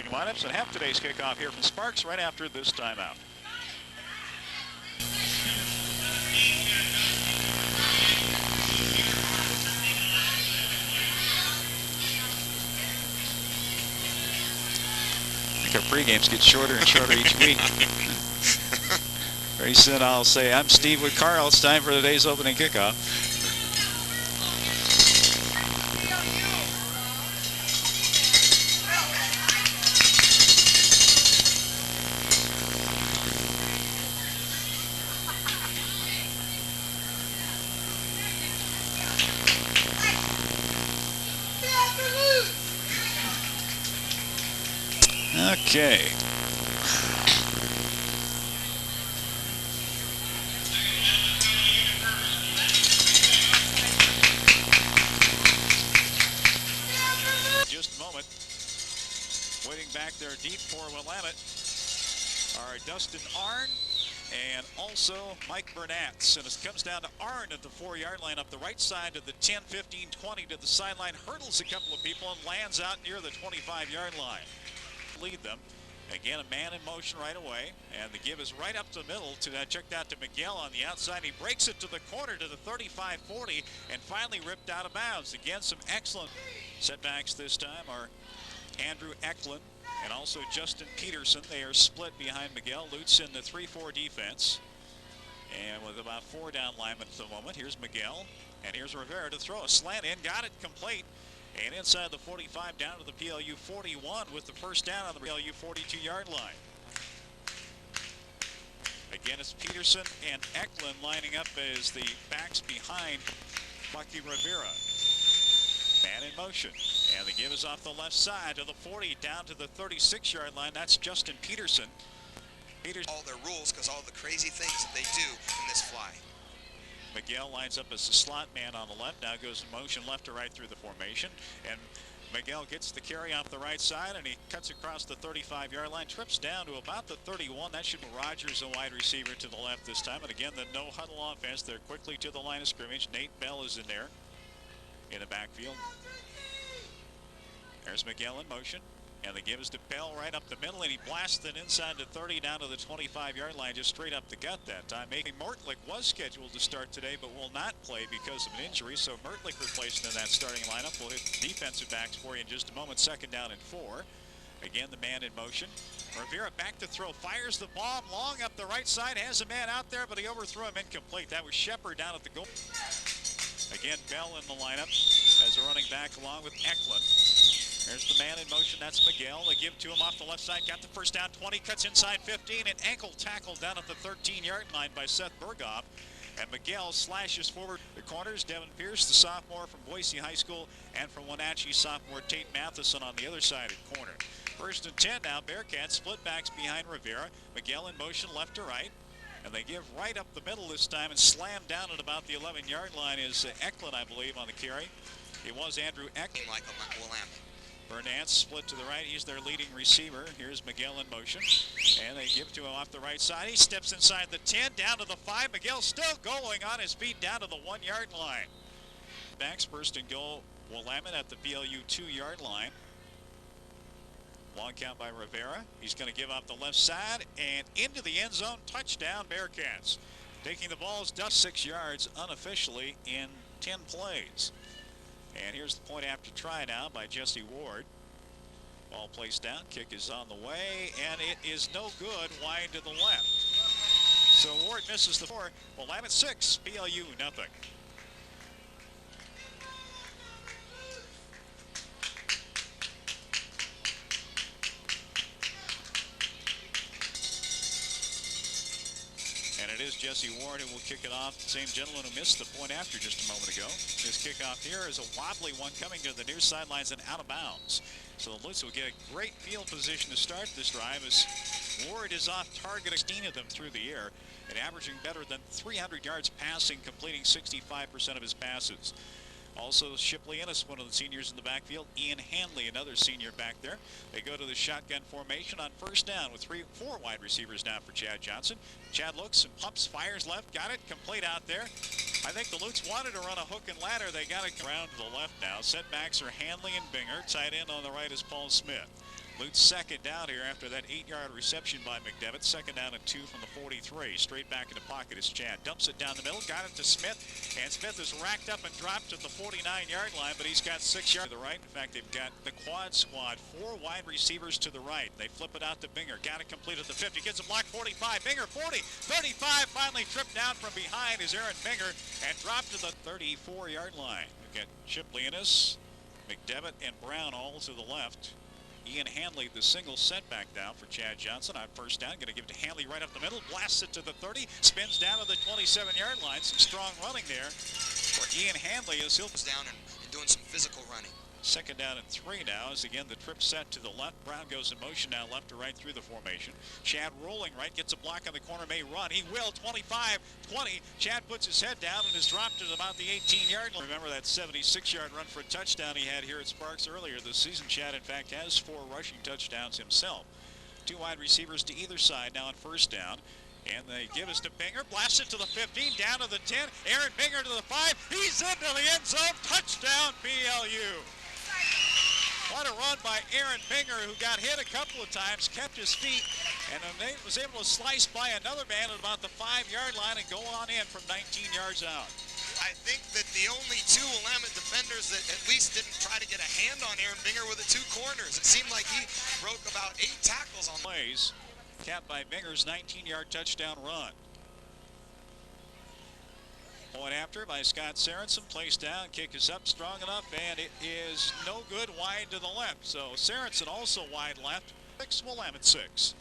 Lineups and have today's kickoff here from Sparks right after this timeout. I think our pregames get shorter and shorter each week. Very soon I'll say, I'm Steve with Carl. It's time for today's opening kickoff. Okay. Just a moment. Waiting back there deep for Willamette are Dustin Arnn and also Mike Burnatz. And it comes down to Arnn at the 4-yard line up the right side of the 10, 15, 20 to the sideline. Hurdles a couple of people and lands out near the 25-yard line. Lead them. Again, a man in motion right away, and the give is right up the middle to check that to Miguel on the outside. He breaks it to the corner to the 35-40 and finally ripped out of bounds. Again, some excellent setbacks this time are Andrew Eklund and also Justin Peterson. They are split behind Miguel Lutz in the 3-4 defense. And with about 4 down linemen at the moment, here's Miguel, and here's Rivera to throw a slant in, got it complete. And inside the 45 down to the PLU 41 with the first down on the PLU 42-yard line. Again, it's Peterson and Eklund lining up as the backs behind Bucky Rivera. Man in motion. And the give is off the left side to the 40 down to the 36-yard line. That's Justin Peterson. All their rules because all the crazy things that they do in this fly. Miguel lines up as the slot man on the left. Now goes in motion left to right through the formation. And Miguel gets the carry off the right side, and he cuts across the 35-yard line, trips down to about the 31. That should be Rogers, a wide receiver, to the left this time. And again, the no-huddle offense. They're quickly to the line of scrimmage. Nate Bell is in there in the backfield. There's Miguel in motion. And the give is to Bell right up the middle, and he blasts it inside the 30 down to the 25-yard line, just straight up the gut that time. Making Mertlich was scheduled to start today, but will not play because of an injury. So Mertlich replaced in that starting lineup. We'll hit defensive backs for you in just a moment. 2nd down and 4. Again, the man in motion. Rivera back to throw, fires the bomb long up the right side, has a man out there, but he overthrew him incomplete. That was Shepard down at the goal. Again, Bell in the lineup as a running back along with Eklund. There's the man in motion, that's Miguel. They give to him off the left side, got the first down, 20, cuts inside 15, and ankle tackle down at the 13-yard line by Seth Berghoff. And Miguel slashes forward. The corners, Devin Pierce, the sophomore from Boise High School, and from Wenatchee, sophomore Tate Matheson on the other side at corner. 1st and 10 now, Bearcats split backs behind Rivera. Miguel in motion left to right. And they give right up the middle this time and slam down at about the 11-yard line is Eklund, I believe, on the carry. It was Andrew Eklund. Like Willamette. Burnatz split to the right. He's their leading receiver. Here's Miguel in motion. And they give to him off the right side. He steps inside the 10, down to the 5. Miguel still going on his feet down to the 1-yard line. Backs first and goal. Willamette at the PLU 2-yard line. Long count by Rivera. He's going to give off the left side and into the end zone. Touchdown, Bearcats. Taking the balls, dust 6 yards unofficially in 10 plays. And here's the point after try now by Jesse Ward. Ball placed down, kick is on the way, and it is no good, wide to the left. So Ward misses the 4. Willamette 6, PLU nothing. And it is Jesse Ward who will kick it off. The same gentleman who missed the point after just a moment ago. His kickoff here is a wobbly one coming to the near sidelines and out of bounds. So the Lutz will get a great field position to start this drive as Ward is off target, 16 of them through the air and averaging better than 300 yards passing, completing 65% of his passes. Also, Shipley Ennis, one of the seniors in the backfield. Ian Hanley, another senior back there. They go to the shotgun formation on 1st down with 4 wide receivers now for Chad Johnson. Chad looks and pumps, fires left, got it, complete out there. I think the Lutz wanted to run a hook and ladder. They got it around to the left now. Setbacks are Hanley and Binger. Tight end on the right is Paul Smith. Lutz second down here after that 8-yard reception by McDevitt. Second down and 2 from the 43. Straight back in the pocket is Chad. Dumps it down the middle, got it to Smith, and Smith is racked up and dropped at the 49-yard line, but he's got 6 yards to the right. In fact, they've got the quad squad, 4 wide receivers to the right. They flip it out to Binger. Got it complete at the 50. Gets a block, 45. Binger, 40, 35. Finally tripped down from behind is Aaron Binger and dropped to the 34-yard line. We've got Chip Leonis, McDevitt, and Brown all to the left. Ian Hanley, the single setback down for Chad Johnson on first down. Going to give it to Hanley right up the middle. Blasts it to the 30. Spins down to the 27-yard line. Some strong running there for Ian Hanley as he'll down and doing some physical running. Second down and 3 now as again the trip set to the left. Brown goes in motion now left to right through the formation. Chad rolling right, gets a block on the corner, may run. He will, 25, 20. Chad puts his head down and is dropped at about the 18-yard line. Remember that 76-yard run for a touchdown he had here at Sparks earlier this season. Chad, in fact, has 4 rushing touchdowns himself. 2 wide receivers to either side now on first down. And they give us to Binger, blast it to the 15, down to the 10. Aaron Binger to the 5. He's into the end zone. Touchdown, BLU. What a run by Aaron Binger, who got hit a couple of times, kept his feet, and was able to slice by another man at about the 5-yard line and go on in from 19 yards out. I think that the only 2 Willamette defenders that at least didn't try to get a hand on Aaron Binger were the 2 corners. It seemed like he broke about 8 tackles on plays, capped by Binger's 19-yard touchdown run. Point after by Scott Sorensen, placed down, kick is up strong enough, and it is no good, wide to the left. So Sorensen also wide left. 6 Willamette 6.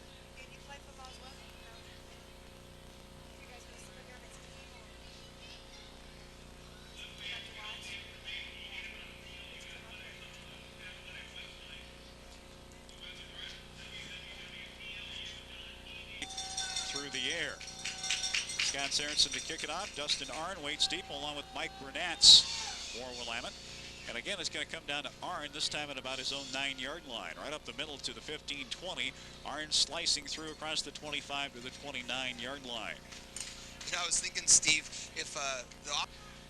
Through the air. Scott Sorensen to kick it off. Dustin Arnn waits deep along with Mike Burnatz for Willamette. And again, it's going to come down to Arnn, this time at about his own 9-yard line. Right up the middle to the 15-20. Arnn slicing through across the 25 to the 29-yard line. You know, I was thinking, Steve, if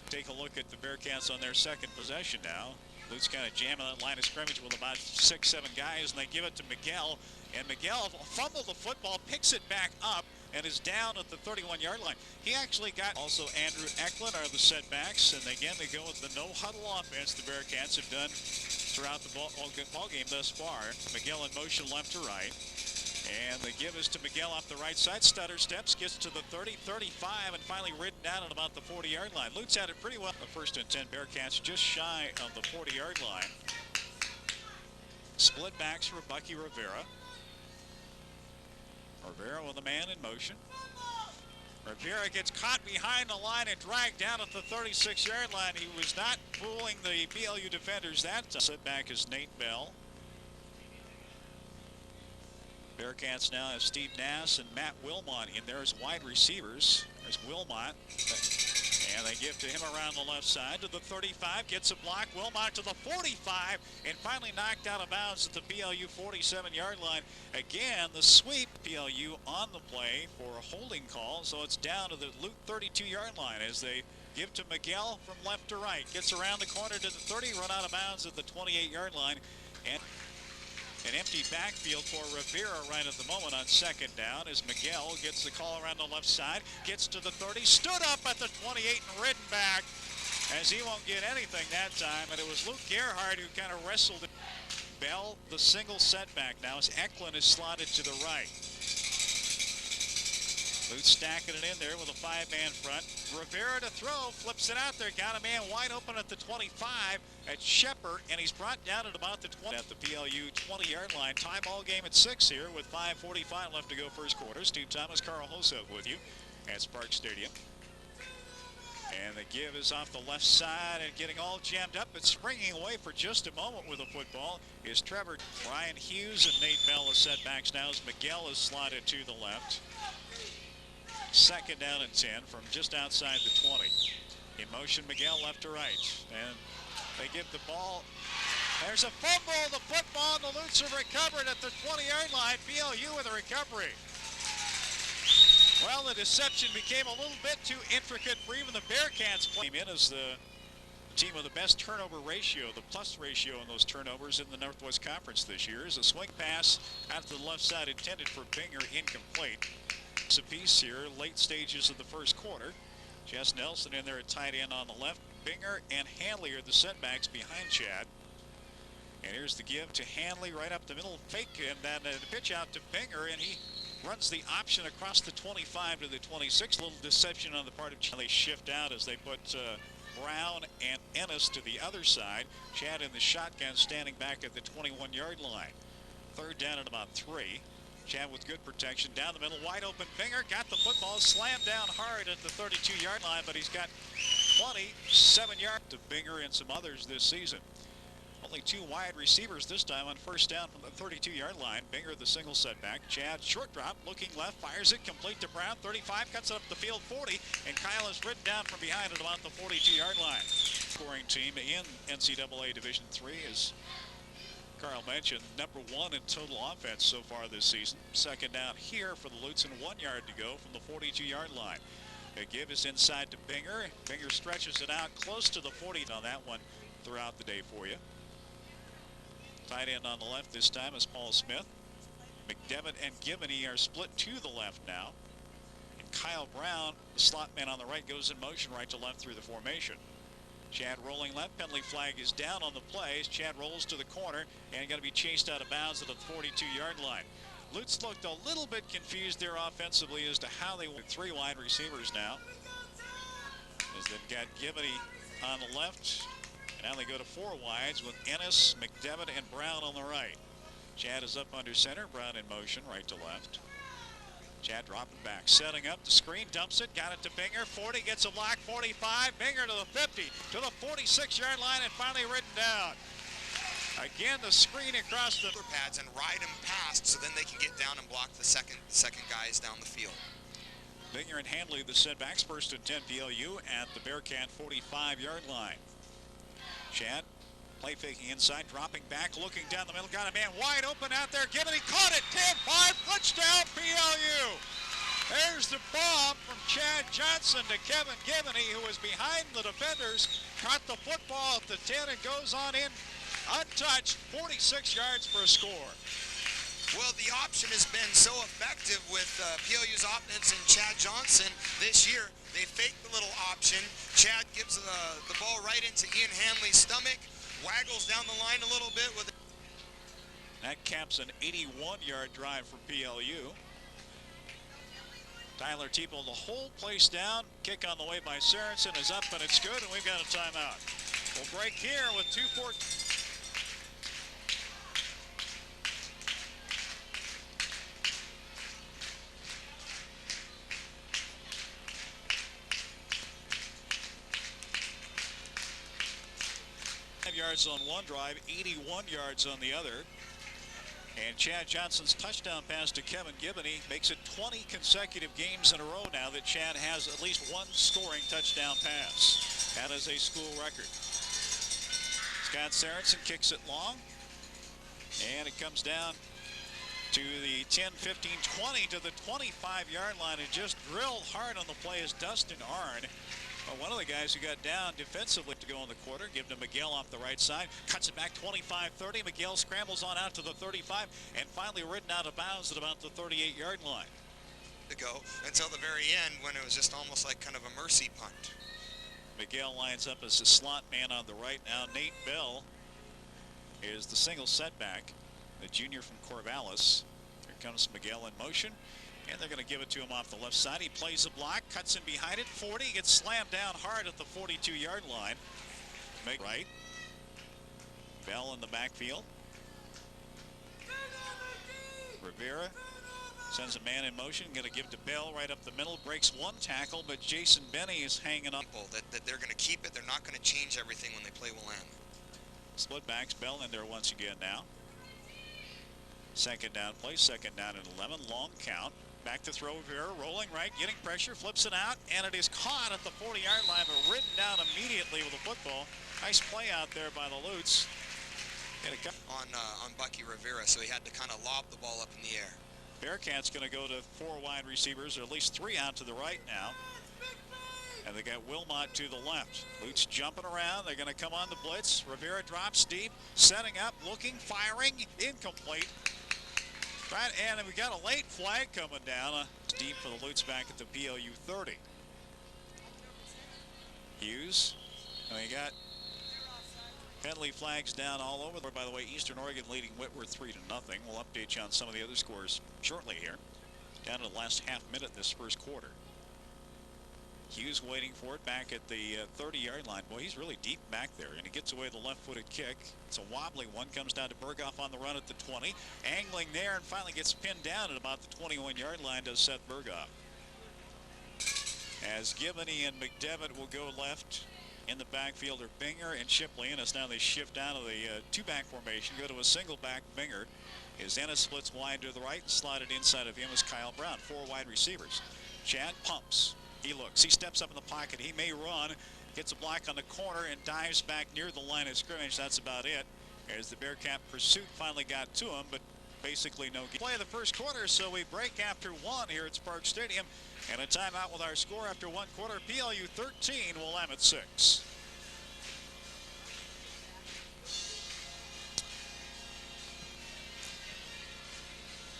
take a look at the Bearcats on their second possession now. Lutz kind of jamming that line of scrimmage with about 6-7 guys, and they give it to Miguel. And Miguel fumbled the football, picks it back up, and is down at the 31-yard line. He actually got also Andrew Eklund are the setbacks, and again they go with the no-huddle offense the Bearcats have done throughout the ball game thus far. Miguel in motion left to right, and the give is to Miguel off the right side. Stutter steps, gets to the 30, 35, and finally ridden down at about the 40-yard line. Lutz had it pretty well. The first and 10 Bearcats just shy of the 40-yard line. Split backs for Bucky Rivera. Rivera with a man in motion. Rivera gets caught behind the line and dragged down at the 36-yard line. He was not fooling the BLU defenders that time. Setback is Nate Bell. Bearcats now have Steve Nass and Matt Wilmot in there as wide receivers. There's Wilmot. And they give to him around the left side to the 35, gets a block, Wilmot to the 45, and finally knocked out of bounds at the BLU 47-yard line. Again, the sweep, BLU on the play for a holding call, so it's down to the Luke 32-yard line as they give to Miguel from left to right. Gets around the corner to the 30, run out of bounds at the 28-yard line. And an empty backfield for Rivera right at the moment on second down as Miguel gets the call around the left side, gets to the 30, stood up at the 28 and ridden back as he won't get anything that time. And it was Luke Gerhardt who kind of wrestled it. Bell, the single setback now as Eklund is slotted to the right. Lutz stacking it in there with a 5-man front. Rivera to throw, flips it out there, got a man wide open at the 25 at Shepard, and he's brought down at about the 20 at the BLU 20-yard line. Tie ball game at 6 here with 5:45 left to go first quarter. Steve Thomas, Carl Hosok with you at Sparks Stadium. And the give is off the left side and getting all jammed up, but springing away for just a moment with the football is Trevor. Brian Hughes and Nate Bell as setbacks now as Miguel is slotted to the left. Second down and 10 from just outside the 20. In motion, Miguel left to right. And they give the ball. There's a fumble. The football, and the Lutz have recovered at the 20-yard line. BLU with a recovery. Well, the deception became a little bit too intricate for even the Bearcats. Came in as the team with the best turnover ratio, the plus ratio in those turnovers in the Northwest Conference this year. Is a swing pass out to the left side intended for Binger, incomplete. It's a piece here, late stages of the first quarter. Jess Nelson in there at tight end on the left. Binger and Hanley are the setbacks behind Chad. And here's the give to Hanley right up the middle, fake, and then the pitch out to Binger, and he runs the option across the 25 to the 26. A little deception on the part of Chad. They shift out as they put Brown and Ennis to the other side. Chad in the shotgun standing back at the 21-yard line. Third down at about 3. Chad with good protection down the middle, wide open. Binger got the football, slammed down hard at the 32-yard line, but he's got 27 yards to Binger and some others this season. Only 2 wide receivers this time on first down from the 32-yard line. Binger the single setback. Chad short drop, looking left, fires it complete to Brown. 35, cuts it up the field 40, and Kyle is ridden down from behind at about the 42-yard line. Scoring team in NCAA Division III is, Carl mentioned, number 1 in total offense so far this season. Second down here for the Lutz and 1 yard to go from the 42-yard line. The give is inside to Binger. Binger stretches it out close to the 40 on that one throughout the day for you. Tight end on the left this time is Paul Smith. McDevitt and Gibney are split to the left now. And Kyle Brown, the slot man on the right, goes in motion right to left through the formation. Chad rolling left. Penalty flag is down on the play as Chad rolls to the corner and going to be chased out of bounds at the 42-yard line. Lutz looked a little bit confused there offensively as to how they went 3 wide receivers now. As they've got Gibney on the left. And now they go to 4 wides with Ennis, McDevitt, and Brown on the right. Chad is up under center. Brown in motion right to left. Chad dropping back, setting up the screen, dumps it, got it to Binger. 40, gets a block, 45. Binger to the 50, to the 46-yard line, and finally ridden down. Again, the screen across the pads and ride them past so then they can get down and block the second guys down the field. Binger and Hanley, the setbacks, first and 10 PLU at the Bearcat 45-yard line. Chad play faking inside, dropping back, looking down the middle, got a man wide open out there. Gibney caught it, 10-5, touchdown PLU. There's the bomb from Chad Johnson to Kevin Gibney, who was behind the defenders, caught the football at the 10 and goes on in untouched, 46 yards for a score. Well, the option has been so effective with PLU's offense and Chad Johnson this year. They fake the little option. Chad gives the ball right into Ian Hanley's stomach, waggles down the line a little bit with it. That caps an 81-yard drive for PLU. Tyler Teeple, the whole place down. Kick on the way by Sorensen is up, and it's good, and we've got a timeout. We'll break here with 2:14. Yards on one drive, 81 yards on the other. And Chad Johnson's touchdown pass to Kevin Gibney makes it 20 consecutive games in a row now that Chad has at least 1 scoring touchdown pass. That is a school record. Scott Sorensen kicks it long, and it comes down to the 10, 15, 20 to the 25-yard line, and just drilled hard on the play is Dustin Arnn. One of the guys who got down defensively to go in the quarter, give to Miguel off the right side, cuts it back 25-30. Miguel scrambles on out to the 35 and finally ridden out of bounds at about the 38-yard line. To go until the very end when it was just almost like kind of a mercy punt. Miguel lines up as the slot man on the right now. Nate Bell is the single setback, the junior from Corvallis. Here comes Miguel in motion. And they're going to give it to him off the left side. He plays a block, cuts in behind it, 40, gets slammed down hard at the 42-yard line. Make right. Bell in the backfield. Rivera sends a man in motion, going to give to Bell right up the middle, breaks 1 tackle, but Jason Benny is hanging up. That they're going to keep it. They're not going to change everything when they play Willamette. Split backs, Bell in there once again now. Second down play, second down and 11, long count. Back to throw here, rolling right, getting pressure, flips it out, and it is caught at the 40-yard line, but ridden down immediately with the football. Nice play out there by the Lutz. On Bucky Rivera, so he had to kind of lob the ball up in the air. Bearcats going to go to 4 wide receivers, or at least 3 out to the right now. And they got Willamette to the left. Lutz jumping around. They're going to come on the blitz. Rivera drops deep, setting up, looking, firing, incomplete. Right, and we got a late flag coming down. Deep for the Lutz back at the PLU 30. Hughes. And we got penalty flags down all over. By the way, Eastern Oregon leading Whitworth 3-0. We'll update you on some of the other scores shortly here. Down to the last half minute this first quarter. Hughes waiting for it back at the 30-yard line. Boy, he's really deep back there, and he gets away the left-footed kick. It's a wobbly one. Comes down to Berghoff on the run at the 20. Angling there and finally gets pinned down at about the 21-yard line, does Seth Berghoff. As Gibney and McDevitt will go left. In the backfield are Binger and Shipley Ennis. Now they shift down to the two-back formation, go to a single-back. Binger as Ennis splits wide to the right and slotted inside of him is Kyle Brown. 4 wide receivers. Chad pumps. He looks. He steps up in the pocket. He may run. Gets a block on the corner and dives back near the line of scrimmage. That's about it. As the Bearcat pursuit finally got to him, but basically no play of the first quarter, so we break after 1 here at Spark Stadium. And a timeout with our score after 1 quarter. PLU 13, Willamette 6.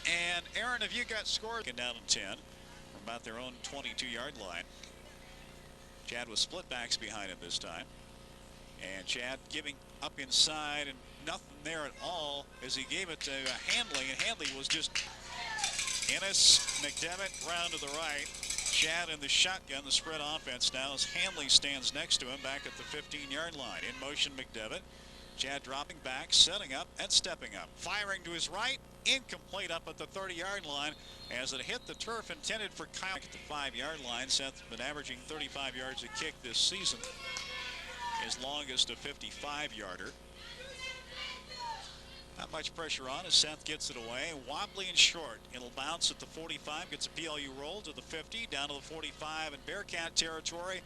And Aaron, have you got scores? Down in 10 from about their own 22-yard line. Chad with split backs behind him this time. And Chad giving up inside and nothing there at all as he gave it to Handley. And Handley was just Ennis, McDevitt, round to the right. Chad in the shotgun, the spread offense now as Handley stands next to him back at the 15-yard line. In motion, McDevitt. Chad dropping back, setting up, and stepping up. Firing to his right, incomplete up at the 30-yard line as it hit the turf intended for Kyle at the 5-yard line. Seth's been averaging 35 yards a kick this season. His longest a 55-yarder. Not much pressure on as Seth gets it away. Wobbly and short. It'll bounce at the 45, gets a PLU roll to the 50, down to the 45 in Bearcat territory,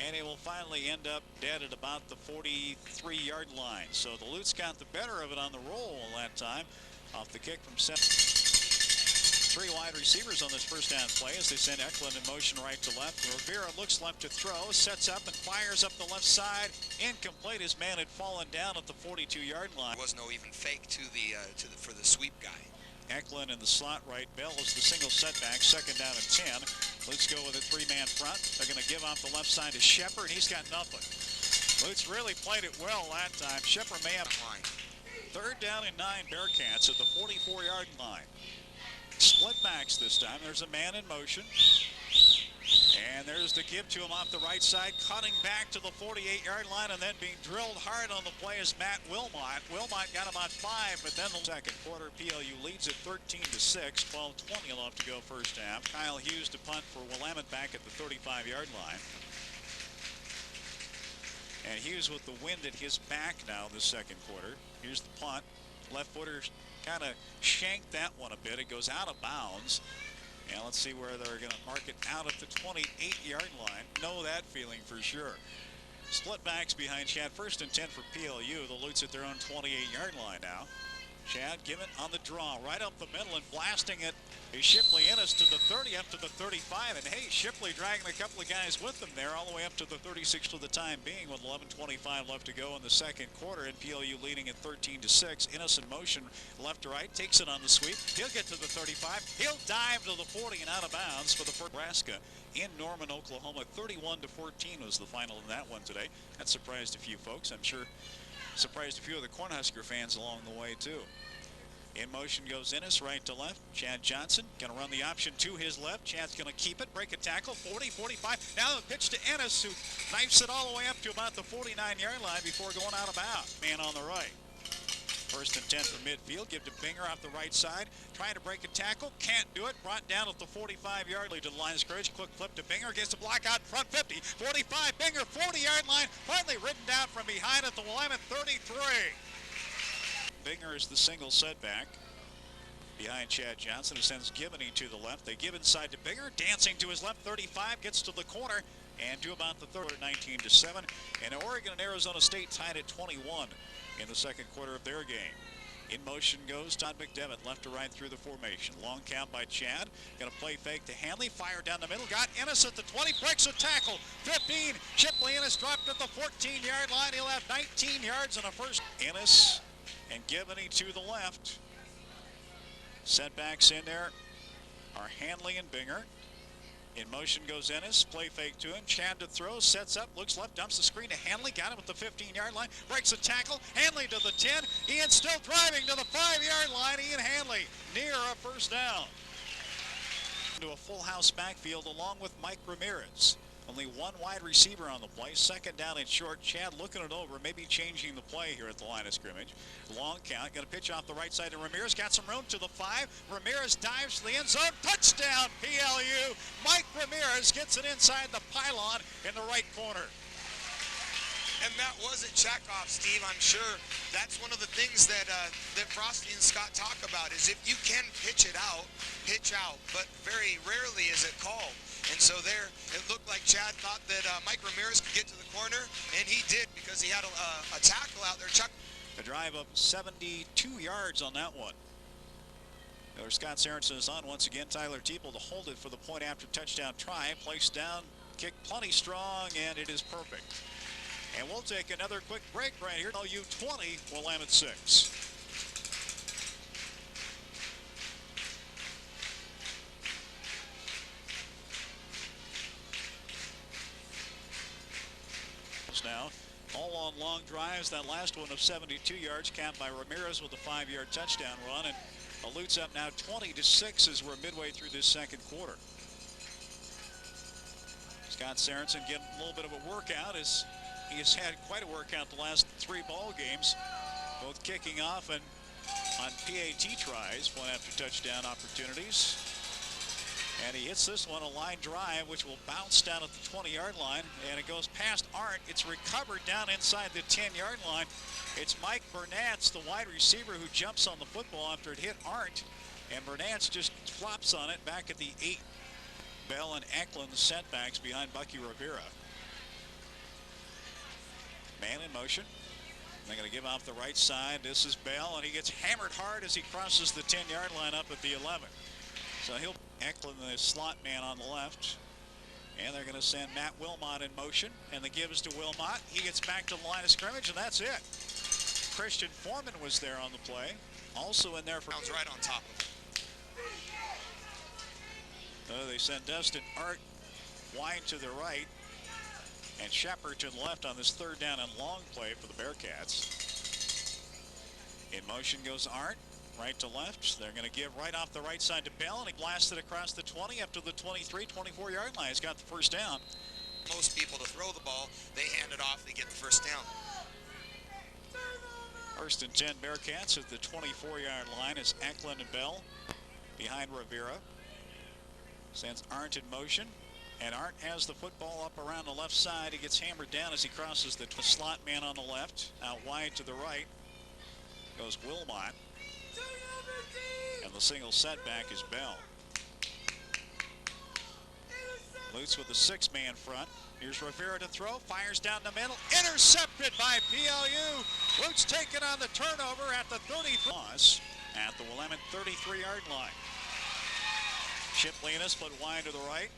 and it will finally end up dead at about the 43-yard line. So the Lutz got the better of it on the roll that time off the kick from Seth. 3 wide receivers on this first down play as they send Eklund in motion right to left. Rivera looks left to throw, sets up and fires up the left side. Incomplete. His man had fallen down at the 42-yard line. There was no even fake for the sweep guy. Eklund in the slot right. Bell is the single setback. Second down and 10. Let's go with a 3-man front. They're going to give off the left side to Shepard. He's got nothing. Lutz really played it well that time. Shepard may have line. 3rd down and 9 Bearcats at the 44-yard line. Split backs this time. There's a man in motion. And there's the give to him off the right side, cutting back to the 48-yard line and then being drilled hard on the play is Matt Wilmot. Wilmot got about 5, but then the second quarter, PLU leads at 13-6. 12:20 left to go first half. Kyle Hughes to punt for Willamette back at the 35-yard line. And Hughes with the wind at his back now this second quarter. Here's the punt. Left footer kind of shanked that one a bit. It goes out of bounds. And let's see where they're going to mark it out at the 28-yard line. Know that feeling for sure. Split backs behind Chad. 1st and 10 for PLU. The Lutz at their own 28-yard line now. Chad given on the draw right up the middle and blasting it is Shipley Ennis to the 30 up to the 35. And hey, Shipley dragging a couple of guys with them there all the way up to the 36 for the time being with 11:25 left to go in the second quarter. And PLU leading at 13-6. Ennis in motion left to right, takes it on the sweep. He'll get to the 35. He'll dive to the 40 and out of bounds for the Nebraska in Norman, Oklahoma. 31-14 was the final in that one today. That surprised a few folks. I'm sure surprised a few of the Cornhusker fans along the way too. In motion goes Ennis right to left. Chad Johnson going to run the option to his left. Chad's going to keep it, break a tackle, 40, 45. Now the pitch to Ennis, who knifes it all the way up to about the 49-yard line before going out of bounds. Man on the right. 1st and 10 from midfield. Give to Binger off the right side. Trying to break a tackle. Can't do it. Brought down at the 45-yard line to the line of scrimmage. Quick flip to Binger. Gets a block out in front. 50, 45. Binger, 40-yard line. Finally ridden down from behind at the Willamette 33. Binger is the single setback behind Chad Johnson, who sends Gibney to the left. They give inside to Binger. Dancing to his left. 35. Gets to the corner. And to about the third, 19-7. And Oregon and Arizona State tied at 21 in the second quarter of their game. In motion goes Todd McDevitt, left to right through the formation. Long count by Chad. Going to play fake to Hanley. Fire down the middle. Got Ennis at the 20. Breaks a tackle. 15. Shipley Ennis dropped at the 14-yard line. He'll have 19 yards and a first. Ennis and Givney to the left. Setbacks in there are Hanley and Binger. In motion goes Ennis. Play fake to him. Chad to throw. Sets up. Looks left. Dumps the screen to Hanley. Got him at the 15-yard line. Breaks a tackle. Hanley to the 10. Ian still driving to the 5-yard line. Ian Hanley near a first down. To a full house backfield along with Mike Ramirez. Only one wide receiver on the play. Second down and short. Chad looking it over. Maybe changing the play here at the line of scrimmage. Long count. Going to pitch off the right side to Ramirez. Got some room to the 5. Ramirez dives to the end zone. Touchdown, PLU. Mike Ramirez gets it inside the pylon in the right corner. And that wasn't checkoff, Steve. I'm sure that's one of the things that that Frosty and Scott talk about is if you can pitch out, pitch out. But very rarely is it called. And so there, it looked like Chad thought that Mike Ramirez could get to the corner, and he did because he had a tackle out there. A drive of 72 yards on that one. There Scott Sorensen is on once again. Tyler Teeple to hold it for the point after touchdown try. Placed down, kick plenty strong, and it is perfect. And we'll take another quick break right here. LU 20, Willamette 6. Now, all on long drives. That last one of 72 yards, capped by Ramirez with a 5-yard touchdown run. And the Lutes up now 20-6 as we're midway through this second quarter. Scott Sorensen getting a little bit of a workout as he has had quite a workout the last 3 ball games, both kicking off and on PAT tries, point after touchdown opportunities. And he hits this one, a line drive, which will bounce down at the 20-yard line, and it goes past Arndt. It's recovered down inside the 10-yard line. It's Mike Burnatz, the wide receiver, who jumps on the football after it hit Arndt, and Burnatz just flops on it back at the 8. Bell and Eklund, the setbacks behind Bucky Rivera. Man in motion. They're going to give off the right side. This is Bell, and he gets hammered hard as he crosses the 10-yard line up at the 11. So he'll Eklund, the slot man on the left. And they're going to send Matt Wilmot in motion. And the give is to Wilmot. He gets back to the line of scrimmage, and that's it. Christian Foreman was there on the play. Also in there for... Sounds right on top of it. They send Dustin Art wide to the right. And Shepard to the left on this third down and long play for the Bearcats. In motion goes Art. Right to left. They're going to give right off the right side to Bell, and he blasted across the 20 up to the 23, 24-yard line. He's got the first down. Most people to throw the ball, they hand it off, they get the first down. First and 10 Bearcats at the 24-yard line is Eklund and Bell behind Rivera. Sends Arndt in motion, and Arndt has the football up around the left side. He gets hammered down as he crosses the slot man on the left. Out wide to the right goes Wilmot. And the single setback is Bell. Lutz with the 6-man front. Here's Rivera to throw. Fires down the middle. Intercepted by PLU. Lutz taken on the turnover at the 33. At the Willamette 33-yard line. Shipley split wide to the right.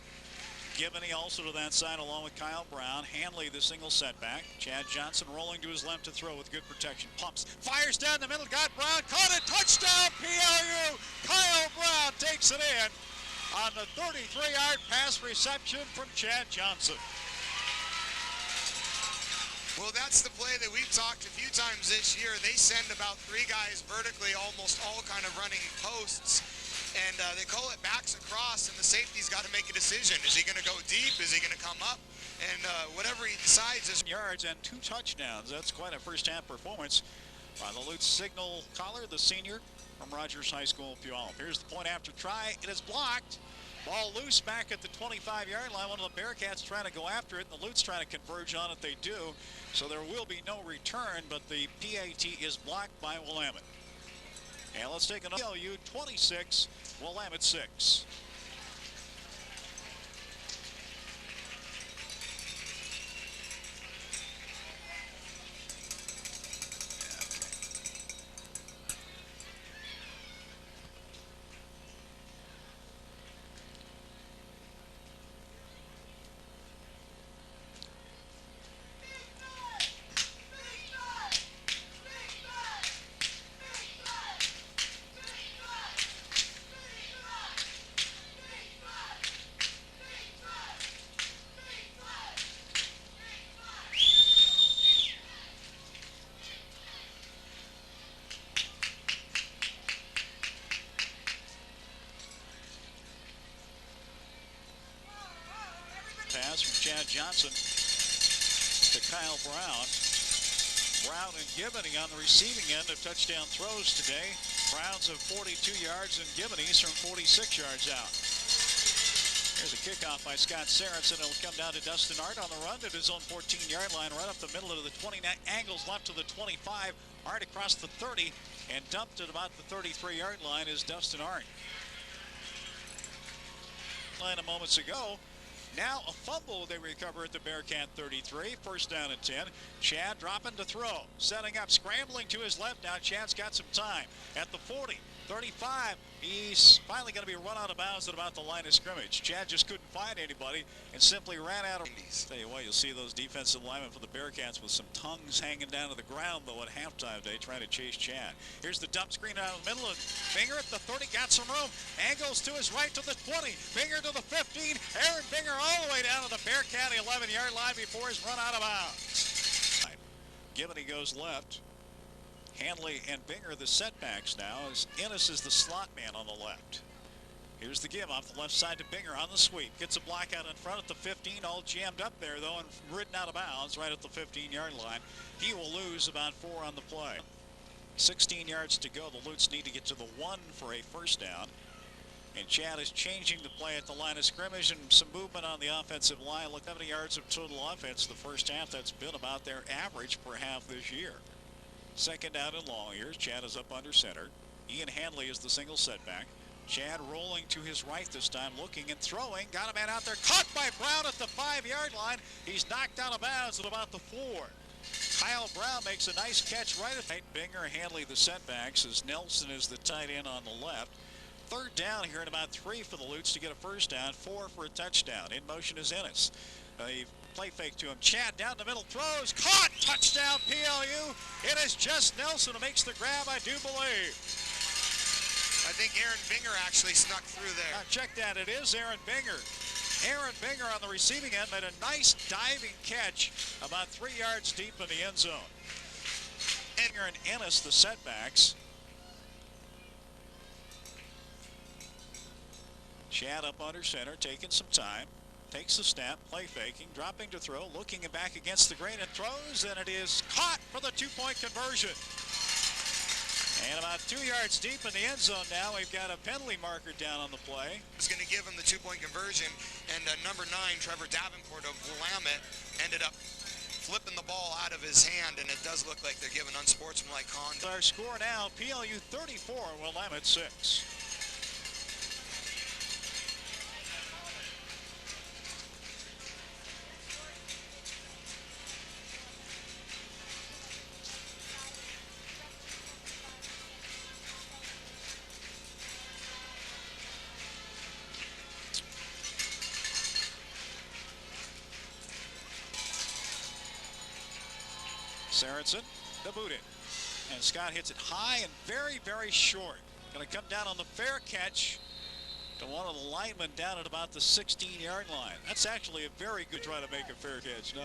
Givney also to that side along with Kyle Brown. Hanley the single setback. Chad Johnson rolling to his left to throw with good protection. Pumps. Fires down the middle. Got Brown. Caught it. Touchdown PLU. Kyle Brown takes it in on the 33-yard pass reception from Chad Johnson. Well, that's the play that we've talked a few times this year. They send about 3 guys vertically, almost all kind of running posts. And they call it backs across, and the safety's got to make a decision. Is he going to go deep? Is he going to come up? And whatever he decides is... Yards and 2 touchdowns. That's quite a first-half performance by the Lutz signal caller, the senior from Rogers High School, Puyallup. Here's the point after try. It is blocked. Ball loose back at the 25-yard line. One of the Bearcats trying to go after it, and the Lutz trying to converge on it. They do. So there will be no return, but the PAT is blocked by Willamette. And let's take another. PLU 26, Willamette 6. Chad Johnson to Kyle Brown. Brown and Gibney on the receiving end of touchdown throws today. Browns of 42 yards and Gibney's from 46 yards out. Here's a kickoff by Scott Sorensen. It'll come down to Dustin Art on the run at his own 14-yard line, right up the middle of the 29. Angles left to the 25. Art across the 30 and dumped at about the 33-yard line is Dustin Art. Line of moments ago. Now a fumble they recover at the Bearcat 33. First down and 10. Chad dropping to throw. Setting up, scrambling to his left. Now Chad's got some time at the 40. 35. He's finally going to be run out of bounds at about the line of scrimmage. Chad just couldn't find anybody and simply ran out of. Tell you what, you'll see those defensive linemen for the Bearcats with some tongues hanging down to the ground, though, at halftime day trying to chase Chad. Here's the dump screen out of the middle. And Binger at the 30, got some room. Angles to his right to the 20. Binger to the 15. Aaron Binger all the way down to the Bearcat 11-yard line before he's run out of bounds. Gibney goes left. Hanley and Binger the setbacks now as Ennis is the slot man on the left. Here's the give off the left side to Binger on the sweep. Gets a block out in front at the 15, all jammed up there though and ridden out of bounds right at the 15-yard line. He will lose about 4 on the play. 16 yards to go. The Lutes need to get to the 1 for a first down. And Chad is changing the play at the line of scrimmage and some movement on the offensive line. Look, 70 yards of total offense the first half. That's been about their average per half this year. Second down and long. Here's Chad is up under center. Ian Hanley is the single setback. Chad rolling to his right this time, looking and throwing. Got a man out there, caught by Brown at the 5-yard line. He's knocked out of bounds at about the 4. Kyle Brown makes a nice catch right at Binger, Hanley the setbacks as Nelson is the tight end on the left. Third down here in about 3 for the Lutes to get a first down, 4 for a touchdown. In motion is Ennis. A play fake to him. Chad down the middle, throws, caught, touchdown PLU. It is just Nelson who makes the grab, I do believe. I think Aaron Binger actually snuck through there. Check that, it is Aaron Binger. Aaron Binger on the receiving end made a nice diving catch about 3 yards deep in the end zone. Binger and Ennis the setbacks. Chad up under center, taking some time. Takes the snap, play faking, dropping to throw, looking back against the grain and throws, and it is caught for the 2-point conversion. And about 2 yards deep in the end zone now, we've got a penalty marker down on the play. It's going to give him the 2-point conversion, and number 9, Trevor Davenport of Willamette, ended up flipping the ball out of his hand, and it does look like they're giving unsportsmanlike conduct. Our score now, PLU 34, Willamette 6. Sorensen, the boot it. And Scott hits it high and very, very short. Going to come down on the fair catch to one of the linemen down at about the 16-yard line. That's actually a very good try to make a fair catch. No.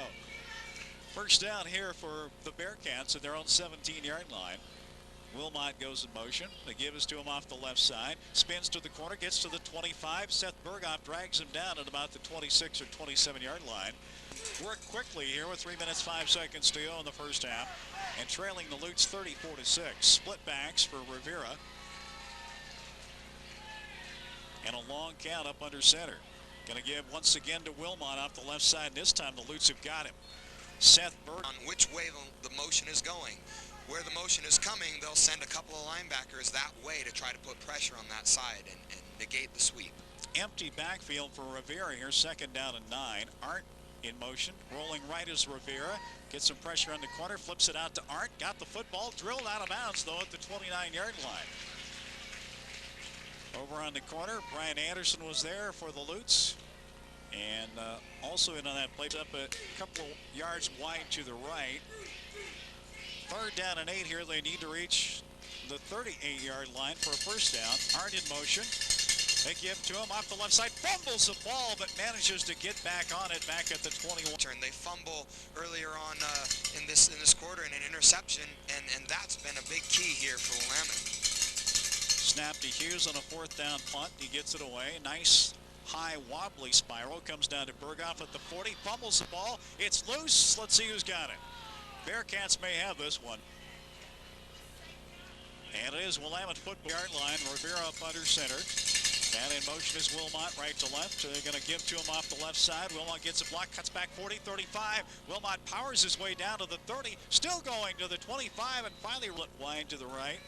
First down here for the Bearcats at their own 17-yard line. Wilmot goes in motion. The give is to him off the left side. Spins to the corner, gets to the 25. Seth Berghoff drags him down at about the 26 or 27-yard line. Work quickly here with 3 minutes 5 seconds to go in the first half, and trailing the Lutes 34-6. Split backs for Rivera, and a long count up under center. Going to give once again to Wilmot off the left side. This time the Lutes have got him. Seth Berg on which way the motion is going. Where the motion is coming, they'll send a couple of linebackers that way to try to put pressure on that side and negate the sweep. Empty backfield for Rivera here. Second down and 9. Art in motion, rolling right is Rivera. Gets some pressure on the corner, flips it out to Art. Got the football, drilled out of bounds though at the 29-yard line. Over on the corner, Brian Anderson was there for the Lutes. And also in on that play, up a couple yards wide to the right. Third down and 8 here. They need to reach the 38-yard line for a first down. Art in motion. They give to him off the left side, fumbles the ball, but manages to get back on it back at the 21. They fumble earlier on in this quarter in an interception, and that's been a big key here for Willamette. Snap to Hughes on a fourth down punt. He gets it away. Nice high wobbly spiral. Comes down to Berghoff at the 40, fumbles the ball. It's loose. Let's see who's got it. Bearcats may have this one. And it is Willamette football yard line. Rivera up under center. Man in motion is Wilmot, right to left. They're going to give to him off the left side. Wilmot gets a block, cuts back 40, 35. Wilmot powers his way down to the 30, still going to the 25, and finally wide to the right.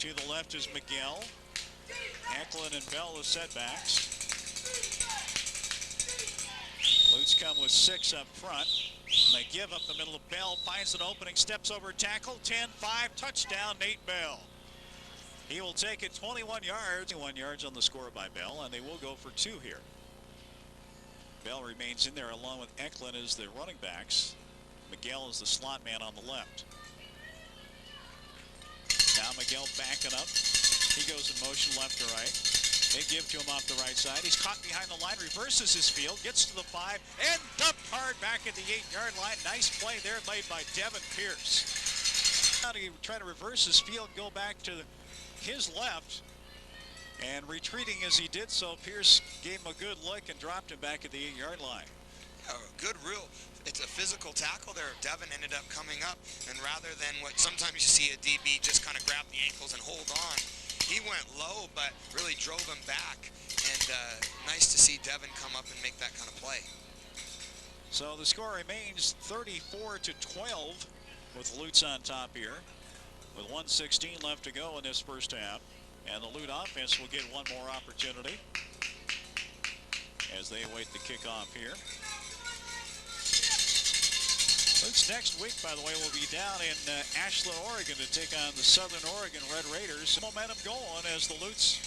To the left is Miguel. Eklund and Bell, the setbacks. Lutz come with 6 up front. And they give up the middle of Bell. Finds an opening, steps over tackle. 10-5, touchdown, Nate Bell. He will take it 21 yards. 21 yards on the score by Bell, and they will go for 2 here. Bell remains in there along with Eklund as the running backs. Miguel is the slot man on the left. Now Miguel backing up. He goes in motion left to right. They give to him off the right side. He's caught behind the line, reverses his field, gets to the 5, and dumped hard back at the 8-yard line. Nice play there made by Devin Pierce. Now he try to reverse his field, go back to his left, and retreating as he did so, Pierce gave him a good look and dropped him back at the 8-yard line. Good rule. It's a physical tackle there. Devin ended up coming up, and rather than what sometimes you see a DB just kind of grab the ankles and hold on, he went low but really drove him back, and nice to see Devin come up and make that kind of play. So the score remains 34-12 with Lutz on top here, with 1:16 left to go in this first half, and the Lute offense will get one more opportunity as they await the kickoff here. Lutz next week, by the way, will be down in Ashland, Oregon to take on the Southern Oregon Red Raiders. Momentum going as the Lutz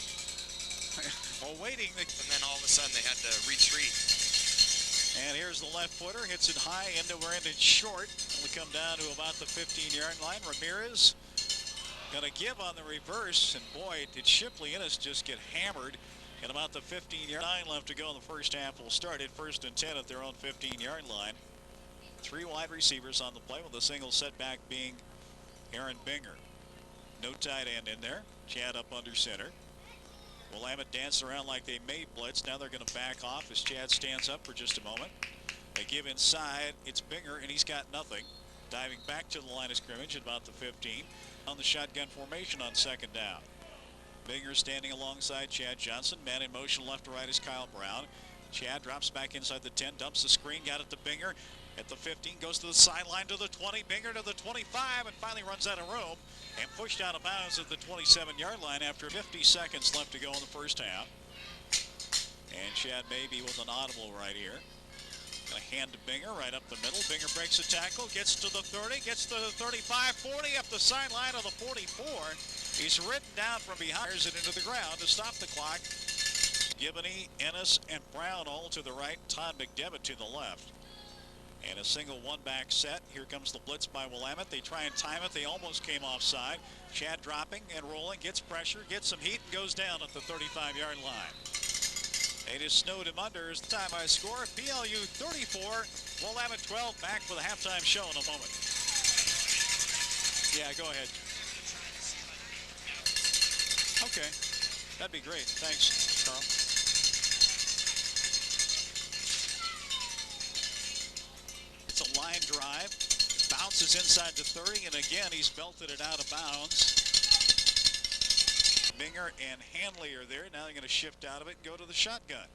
awaiting the... And then all of a sudden they had to retreat. And here's the left footer, hits it high, end over end and short. We come down to about the 15-yard line. Ramirez going to give on the reverse, and boy, did Shipley Innes just get hammered. And about the 15-yard line left to go in the first half. Will start at 1st and 10 at their own 15-yard line. 3 wide receivers on the play, with a single setback being Aaron Binger. No tight end in there. Chad up under center. Willamette dancing around like they made blitz. Now they're going to back off as Chad stands up for just a moment. They give inside. It's Binger, and he's got nothing. Diving back to the line of scrimmage at about the 15. On the shotgun formation on 2nd down. Binger standing alongside Chad Johnson. Man in motion left to right is Kyle Brown. Chad drops back inside the 10, dumps the screen, got it to Binger. At the 15, goes to the sideline to the 20, Binger to the 25, and finally runs out of room and pushed out of bounds at the 27-yard line after 50 seconds left to go in the first half. And Chad maybe with an audible right here. Gonna hand to Binger right up the middle. Binger breaks a tackle, gets to the 30, gets to the 35, 40, up the sideline of the 44. He's ridden down from behind, it into the ground to stop the clock. Gibney, Ennis, and Brown all to the right. Todd McDevitt to the left. And a single one-back set. Here comes the blitz by Willamette. They try and time it. They almost came offside. Chad dropping and rolling, gets pressure, gets some heat, and goes down at the 35-yard line. They just snowed him under. As the time I score, PLU 34, Willamette 12. Back with a halftime show in a moment. Yeah, go ahead. Okay, that'd be great. Thanks, Carl. Line drive, bounces inside the 30, and again he's belted it out of bounds. Binger and Hanley are there. Now they're going to shift out of it and go to the shotgun.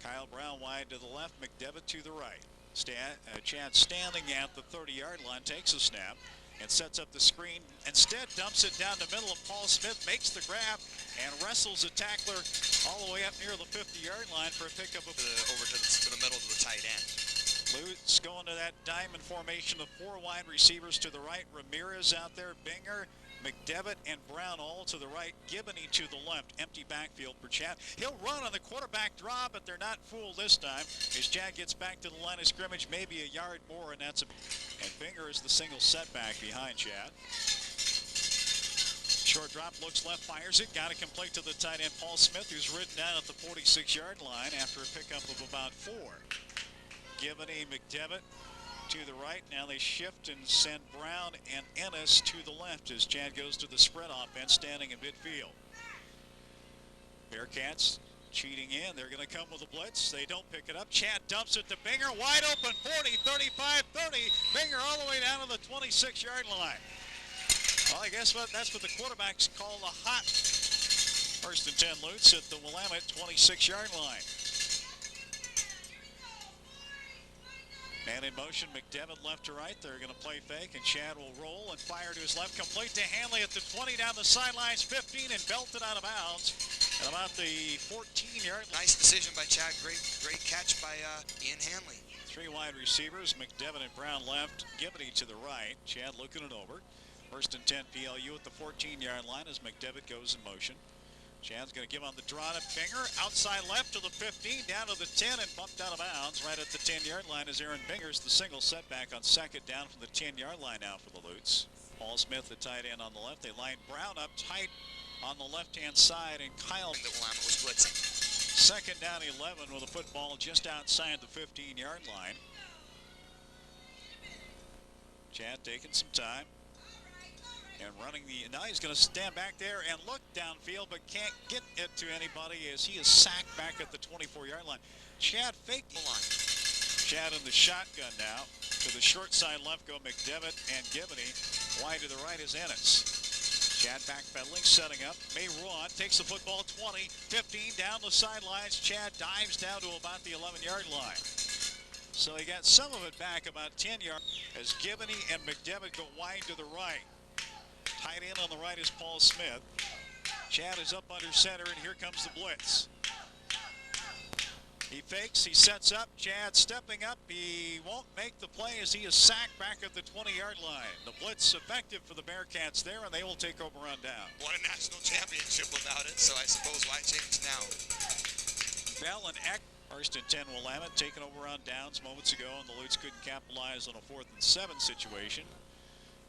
Kyle Brown wide to the left, McDevitt to the right. Chad standing at the 30-yard line, takes a snap and sets up the screen. Instead dumps it down the middle of Paul Smith, makes the grab and wrestles a tackler all the way up near the 50-yard line for a pickup of Over to the middle of the tight end. Lutz going to that diamond formation of 4 wide receivers to the right. Ramirez out there, Binger, McDevitt, and Brown all to the right. Gibney to the left. Empty backfield for Chad. He'll run on the quarterback draw, but they're not fooled this time as Chad gets back to the line of scrimmage, maybe a yard more, and that's and Binger is the single setback behind Chad. Short drop, looks left, fires it, got it complete to the tight end Paul Smith, who's ridden down at the 46-yard line after a pickup of about 4. Gibney, McDevitt to the right. Now they shift and send Brown and Ennis to the left as Chad goes to the spread offense, standing in midfield. Bearcats cheating in. They're going to come with a blitz. They don't pick it up. Chad dumps it to Binger. Wide open, 40, 35, 30. Binger all the way down to the 26-yard line. Well, I guess that's what the quarterbacks call a hot. First and 10 Lutz at the Willamette 26-yard line. Man in motion, McDevitt left to right. They're going to play fake, and Chad will roll and fire to his left. Complete to Hanley at the 20, down the sidelines, 15, and belted out of bounds at about the 14-yard line. Nice decision by Chad. Great catch by Ian Hanley. Three wide receivers, McDevitt and Brown left, Gibney to the right. Chad looking it over. First and 10 PLU at the 14-yard line as McDevitt goes in motion. Chad's going to give on the draw to Binger. Outside left to the 15, down to the 10, and bumped out of bounds right at the 10-yard line as Aaron Binger's the single setback on second down from the 10-yard line now for the Lutz. Paul Smith, the tight end on the left. They line Brown up tight on the left-hand side, and Kyle that Willamette was blitzing. Second down 11 with a football just outside the 15-yard line. Chad taking some time. And running now he's going to stand back there and look downfield, but can't get it to anybody as he is sacked back at the 24-yard line. Chad faked the line. Chad in the shotgun now. To the short side left go McDevitt and Gibney. Wide to the right is Ennis. Chad backpedaling, setting up. Mayron takes the football 20, 15 down the sidelines. Chad dives down to about the 11-yard line. So he got some of it back about 10 yards as Gibney and McDevitt go wide to the right. Tight end on the right is Paul Smith. Chad is up under center, and here comes the blitz. He fakes, he sets up. Chad stepping up. He won't make the play as he is sacked back at the 20-yard line. The blitz effective for the Bearcats there, and they will take over on down. Won a national championship without it, so I suppose why change now? Bell and Eck. First and 10 Willamette taken over on downs moments ago, and the Lutz couldn't capitalize on a 4th and 7 situation.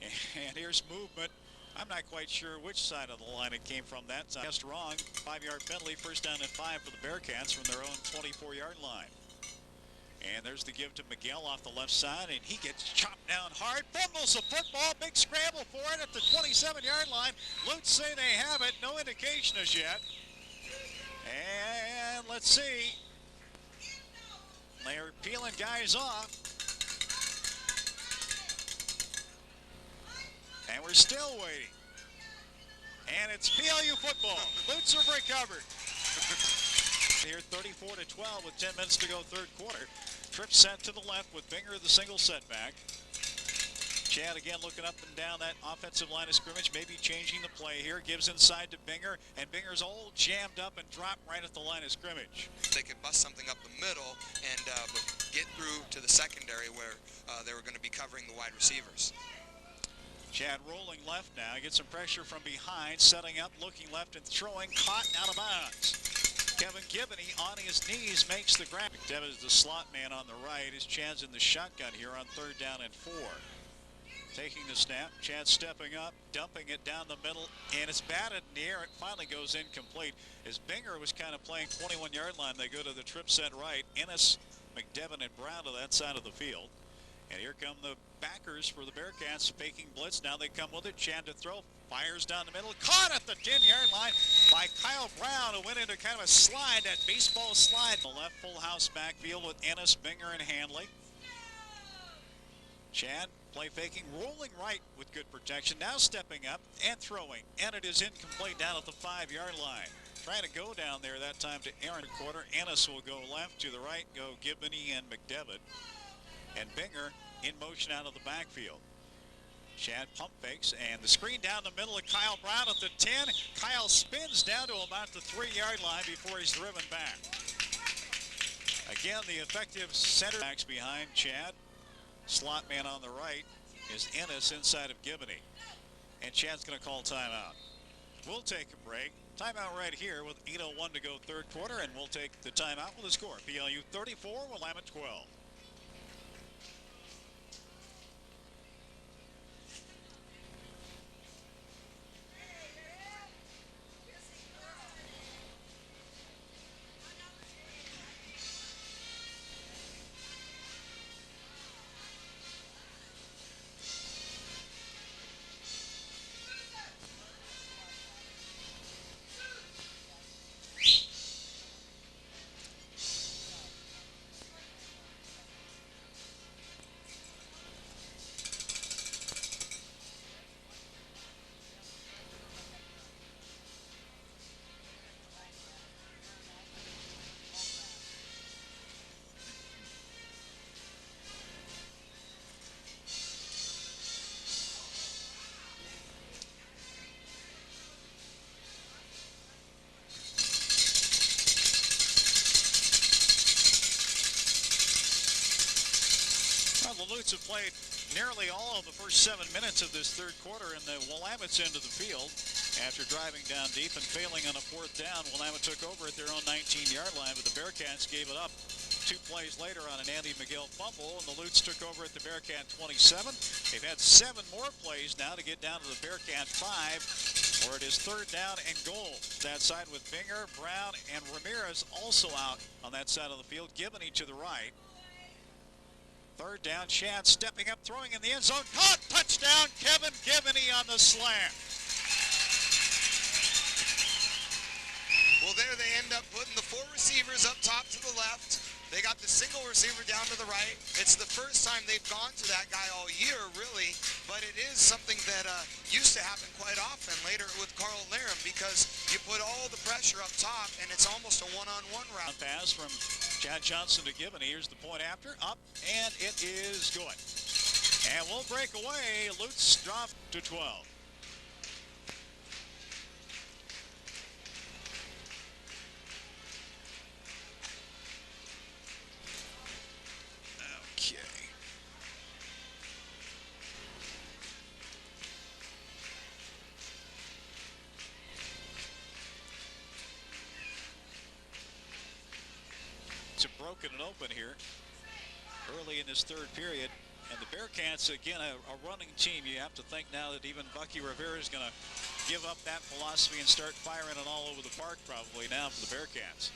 And here's movement. I'm not quite sure which side of the line it came from that time. Guessed wrong. 5-yard penalty, first down and 5 for the Bearcats from their own 24-yard line. And there's the give to Miguel off the left side, and he gets chopped down hard. Fumbles the football. Big scramble for it at the 27-yard line. Lutz say they have it. No indication as yet. And let's see. They're peeling guys off. And we're still waiting. And it's PLU football. Lutz have recovered. Here 34-12 with 10 minutes to go third quarter. Trip set to the left with Binger the single setback. Chad again looking up and down that offensive line of scrimmage, maybe changing the play here. Gives inside to Binger, and Binger's all jammed up and dropped right at the line of scrimmage. They could bust something up the middle and get through to the secondary where they were going to be covering the wide receivers. Chad rolling left now, gets some pressure from behind, setting up, looking left and throwing, caught out of bounds. Kevin Gibney on his knees makes the grab. McDevitt is the slot man on the right as Chad's in the shotgun here on 3rd down and 4. Taking the snap, Chad stepping up, dumping it down the middle, and it's batted in the air. It finally goes incomplete. As Binger was kind of playing 21-yard line, they go to the trip set right. Ennis, McDevitt, and Brown to that side of the field. And here come the backers for the Bearcats faking blitz. Now they come with it. Chad to throw. Fires down the middle. Caught at the 10-yard line by Kyle Brown, who went into kind of a slide, that baseball slide. The left full house backfield with Ennis, Binger, and Hanley. Chad play faking, rolling right with good protection. Now stepping up and throwing. And it is incomplete down at the 5-yard line. Trying to go down there that time to Aaron quarter. Ennis will go left. To the right go Gibney and McDevitt. And Binger in motion out of the backfield. Chad pump fakes, and the screen down the middle of Kyle Brown at the 10. Kyle spins down to about the 3-yard line before he's driven back. Again, the effective center backs behind Chad. Slot man on the right is Ennis inside of Gibney. And Chad's going to call timeout. We'll take a break. Timeout right here with 8:01 to go third quarter, and we'll take the timeout with a score. PLU 34, Willamette 12. Lutes have played nearly all of the first 7 minutes of this third quarter in the Willamette's end of the field. After driving down deep and failing on a fourth down, Willamette took over at their own 19-yard line, but the Bearcats gave it up 2 plays later on an Andy McGill fumble, and the Lutes took over at the Bearcat 27. They've had 7 more plays now to get down to the Bearcat 5, where it is third down and goal. That side with Binger, Brown, and Ramirez also out on that side of the field, Gibney to the right. Third down, Chad stepping up, throwing in the end zone. Caught! Touchdown, Kevin Gibney on the slant. Well, there they end up putting the 4 receivers up top to the left. They got the single receiver down to the right. It's the first time they've gone to that guy all year, really, but it is something that used to happen quite often later with Carl Larum, because you put all the pressure up top, and it's almost a one-on-one route. Pass from Chad Johnson to Gibney. Here's the point after. Up, and it is good. And we'll break away. Lutes drop to 12. Okay. It's broken and open here early in this third period. And the Bearcats, again, a running team. You have to think now that even Bucky Rivera is going to give up that philosophy and start firing it all over the park probably now for the Bearcats.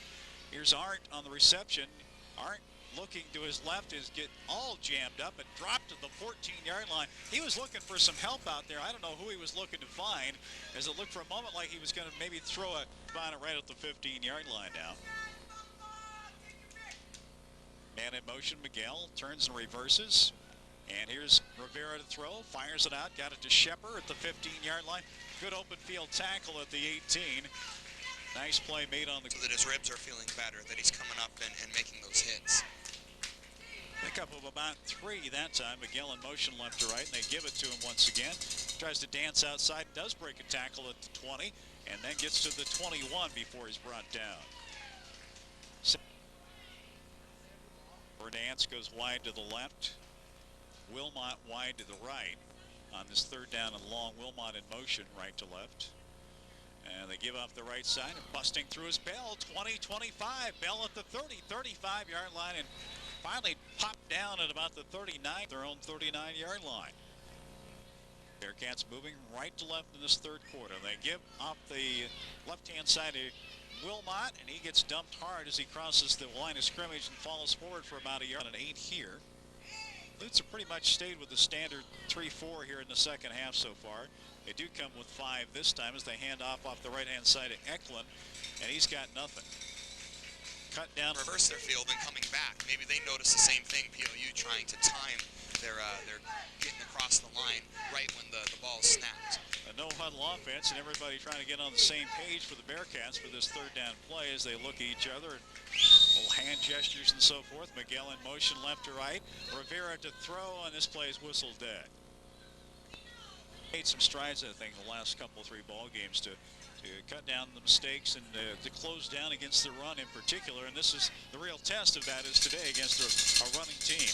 Here's Arndt on the reception. Arndt looking to his left is get all jammed up and dropped to the 14-yard line. He was looking for some help out there. I don't know who he was looking to find, as it looked for a moment like he was going to maybe throw a find it right at the 15-yard line now. Man in motion, Miguel turns and reverses. And here's Rivera to throw, fires it out, got it to Shepard at the 15-yard line. Good open field tackle at the 18. Nice play made on the... So that his ribs are feeling better, that he's coming up and making those hits. Pickup of about 3 that time. Miguel in motion left to right, and they give it to him once again. Tries to dance outside, does break a tackle at the 20, and then gets to the 21 before he's brought down. Dance goes wide to the left. Wilmot wide to the right on this third down and long. Wilmot in motion right to left. And they give off the right side, and busting through his Bell, 20-25. Bell at the 35-yard line, and finally popped down at about the 39, their own 39-yard line. Bearcats moving right to left in this third quarter. They give off the left-hand side to Wilmot, and he gets dumped hard as he crosses the line of scrimmage and falls forward for about a yard. An 8 here. Lutes have pretty much stayed with the standard 3-4 here in the second half so far. They do come with 5 this time as they hand off the right-hand side of Eklund, and he's got nothing. Cut down. Reverse their field and coming back. Maybe they notice the same thing, PLU trying to time their getting across the line right when the ball snapped. A no-huddle offense, and everybody trying to get on the same page for the Bearcats for this third down play as they look at each other. Little hand gestures and so forth. Miguel in motion left to right. Rivera to throw, and this play is whistled dead. Made some strides, I think, the last couple, 3 ball games to cut down the mistakes and to close down against the run in particular. And this is the real test of that is today against a running team.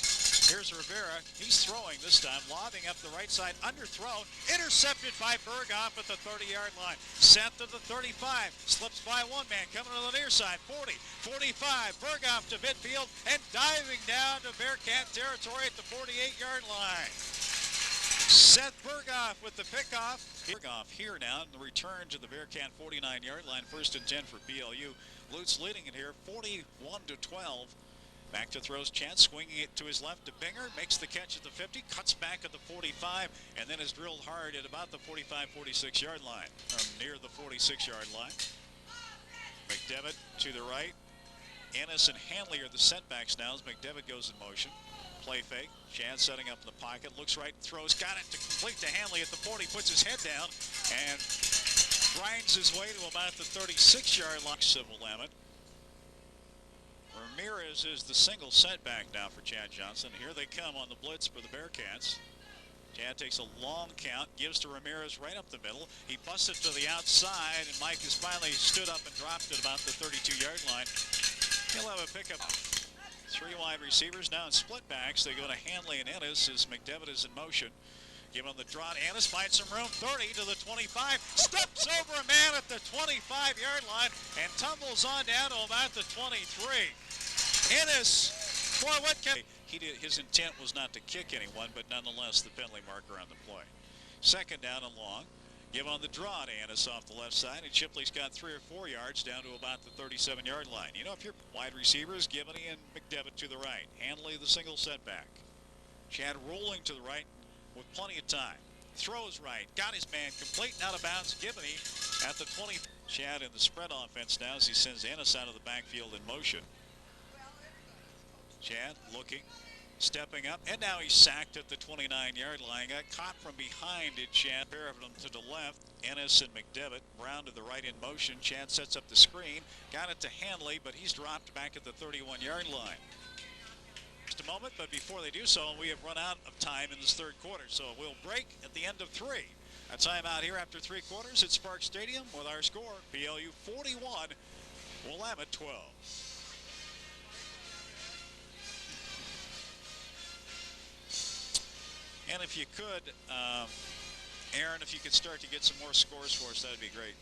Here's Rivera. He's throwing this time, lobbing up the right side, underthrown, intercepted by Berghoff at the 30-yard line. Sent to the 35, slips by one man, coming to the near side, 40, 45, Berghoff to midfield, and diving down to Bearcat territory at the 48-yard line. Seth Berghoff with the pickoff. Berghoff here now, and the return to the Bearcat 49-yard line, 1st and 10 for BLU. Lutes leading it here, 41-12. Back to throws, Chad swinging it to his left to Binger, makes the catch at the 50, cuts back at the 45, and then is drilled hard at about the 45-46-yard line, from near the 46-yard line. McDevitt to the right. Ennis and Hanley are the setbacks now as McDevitt goes in motion. Play fake, Chad setting up in the pocket, looks right, throws, got it to complete to Hanley at the 40, puts his head down, and grinds his way to about the 36-yard line. Willamette. Ramirez is the single setback now for Chad Johnson. Here they come on the blitz for the Bearcats. Chad takes a long count, gives to Ramirez right up the middle. He busts it to the outside, and Mike has finally stood up and dropped at about the 32-yard line. He'll have a pickup. Three wide receivers now in split backs. They go to Hanley and Ennis as McDevitt is in motion. Give him the draw. Ennis finds some room. 30 to the 25. Steps over a man at the 25-yard line and tumbles on down to about the 23. Ennis, boy, what can he did? His intent was not to kick anyone, but nonetheless the penalty marker on the play. Second down and long. Give on the draw to Ennis off the left side, and Shipley's got 3 or 4 yards down to about the 37-yard line. You know, if you're wide receivers, Gibney and McDevitt to the right. Hanley the single setback. Chad rolling to the right with plenty of time. Throws right. Got his man complete and out of bounds. Gibney at the 20. Chad in the spread offense now as he sends Ennis out of the backfield in motion. Chad looking, stepping up, and now he's sacked at the 29-yard line. Got caught from behind it, Chad. Pair of them to the left, Ennis and McDevitt. Brown to the right in motion. Chad sets up the screen. Got it to Hanley, but he's dropped back at the 31-yard line. Just a moment, but before they do so, we have run out of time in this third quarter, so we'll break at the end of 3. A timeout here after 3 quarters at Spark Stadium with our score, PLU 41, Willamette 12. And if you could, Aaron, if you could start to get some more scores for us, that'd be great.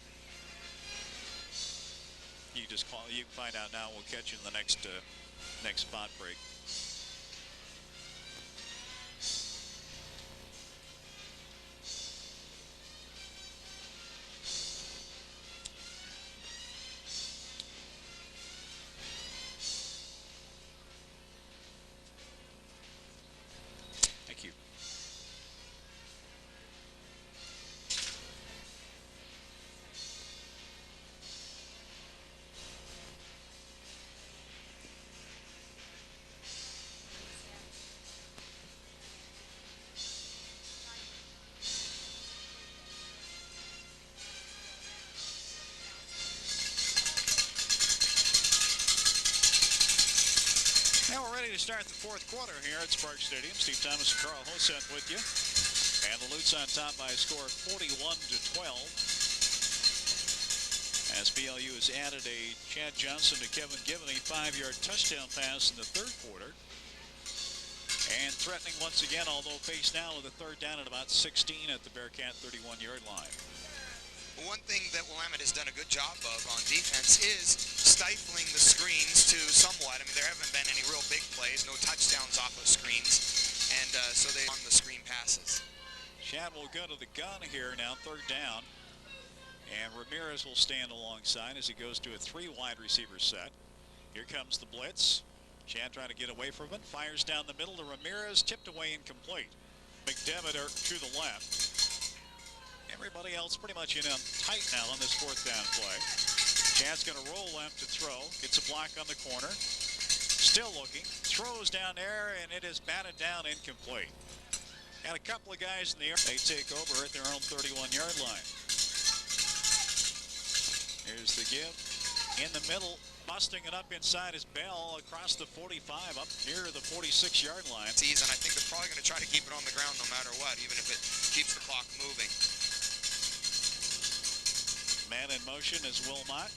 You just call. You can find out now. We'll catch you in the next spot break. Thank you. Now we're ready to start the fourth quarter here at Spark Stadium. Steve Thomas and Carl Hosek with you. And the Lutes on top by a score of 41-12. As BLU has added a Chad Johnson to Kevin Gibney 5-yard touchdown pass in the third quarter. And threatening once again, although faced now with a third down at about 16 at the Bearcat 31-yard line. One thing that Willamette has done a good job of on defense is stifling the screens to somewhat. I mean, there haven't been any real big plays, no touchdowns off of screens, and so they on the screen passes. Chad will go to the gun here now, third down, and Ramirez will stand alongside as he goes to a 3 wide receiver set. Here comes the blitz. Chad trying to get away from it, fires down the middle to Ramirez, tipped away incomplete. McDevitt to the left. Everybody else pretty much in tight now on this fourth down play. Chad's going to roll left to throw. Gets a block on the corner. Still looking. Throws down there, and it is batted down incomplete. Got a couple of guys in the air. They take over at their own 31-yard line. Here's the give. In the middle, busting it up inside is Bell across the 45 up near the 46-yard line. And I think they're probably going to try to keep it on the ground no matter what, even if it keeps the clock moving. Man in motion is Wilmot.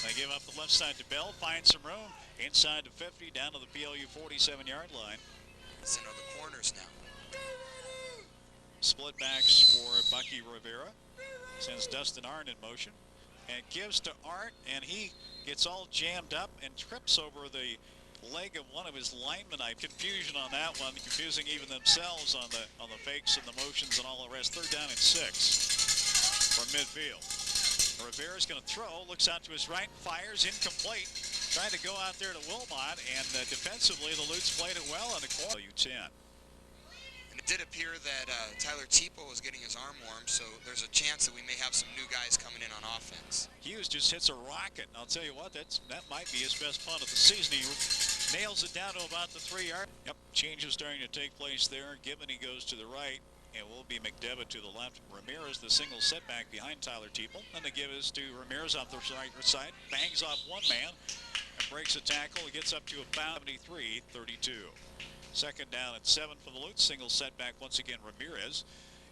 They give up the left side to Bell, finds some room inside the 50 down to the PLU 47-yard line. It's into the corners now. Split backs for Bucky Rivera. Sends Dustin Arndt in motion and gives to Arndt, and he gets all jammed up and trips over the leg of one of his linemen. Confusion on that one, confusing even themselves on the fakes and the motions and all the rest. Third down and 6 from midfield. Rivera's going to throw, looks out to his right, fires, incomplete. Trying to go out there to Wilmot, and defensively the Lutes played it well in the corner. U10. And it did appear that Tyler Tipo was getting his arm warm, so there's a chance that we may have some new guys coming in on offense. Hughes just hits a rocket, and I'll tell you what, that might be his best punt of the season. He nails it down to about the 3-yard. Yep, change is starting to take place there. Gibney goes to the right. It will be McDevitt to the left. Ramirez, the single setback behind Tyler Teeple. And the give is to Ramirez off the right side. Bangs off one man and breaks a tackle. He gets up to about 73-32. Second down at 7 for the Lutes. Single setback once again Ramirez.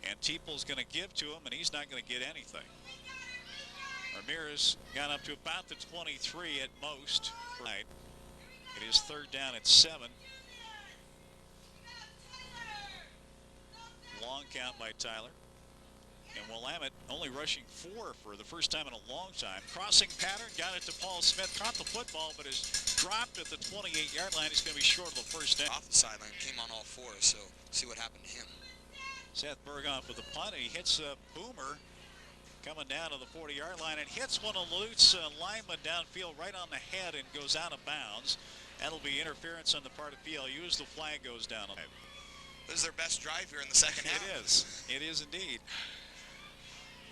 And Teeple's going to give to him, and he's not going to get anything. Ramirez got up to about the 23 at most. Right. It is third down at 7. Long count by Tyler. And Willamette only rushing 4 for the first time in a long time. Crossing pattern, got it to Paul Smith, caught the football, but is dropped at the 28-yard line. He's going to be short of the first down. Off the sideline, came on all 4, so see what happened to him. Seth Berghoff with the punt, and he hits a boomer coming down to the 40-yard line and hits one of Lute's linemen downfield right on the head and goes out of bounds. That'll be interference on the part of PLU as the flag goes down. This is their best drive here in the second half. It is. It is indeed.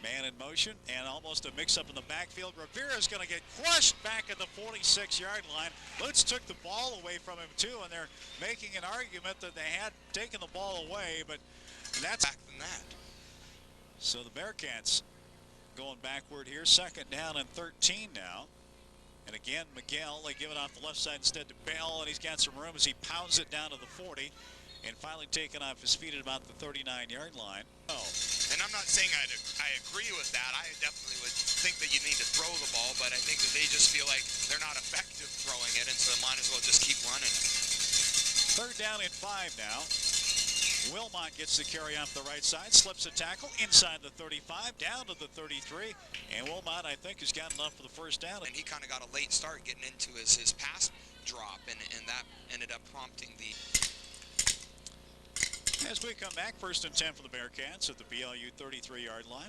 Man in motion and almost a mix-up in the backfield. Rivera's going to get crushed back at the 46-yard line. Lutz took the ball away from him too, and they're making an argument that they had taken the ball away, but that's back than that. So the Bearcats going backward here. Second down and 13 now. And again, Miguel, they give it off the left side instead to Bell, and he's got some room as he pounds it down to the 40. And finally taken off his feet at about the 39-yard line. Oh. And I'm not saying I agree with that. I definitely would think that you need to throw the ball, but I think that they just feel like they're not effective throwing it, and so they might as well just keep running it. Third down and 5 now. Wilmot gets the carry off the right side, slips a tackle inside the 35, down to the 33, and Wilmot, I think, has got enough for the first down. And he kind of got a late start getting into his pass drop, and that ended up prompting the... As we come back, first and 10 for the Bearcats at the BLU 33-yard line.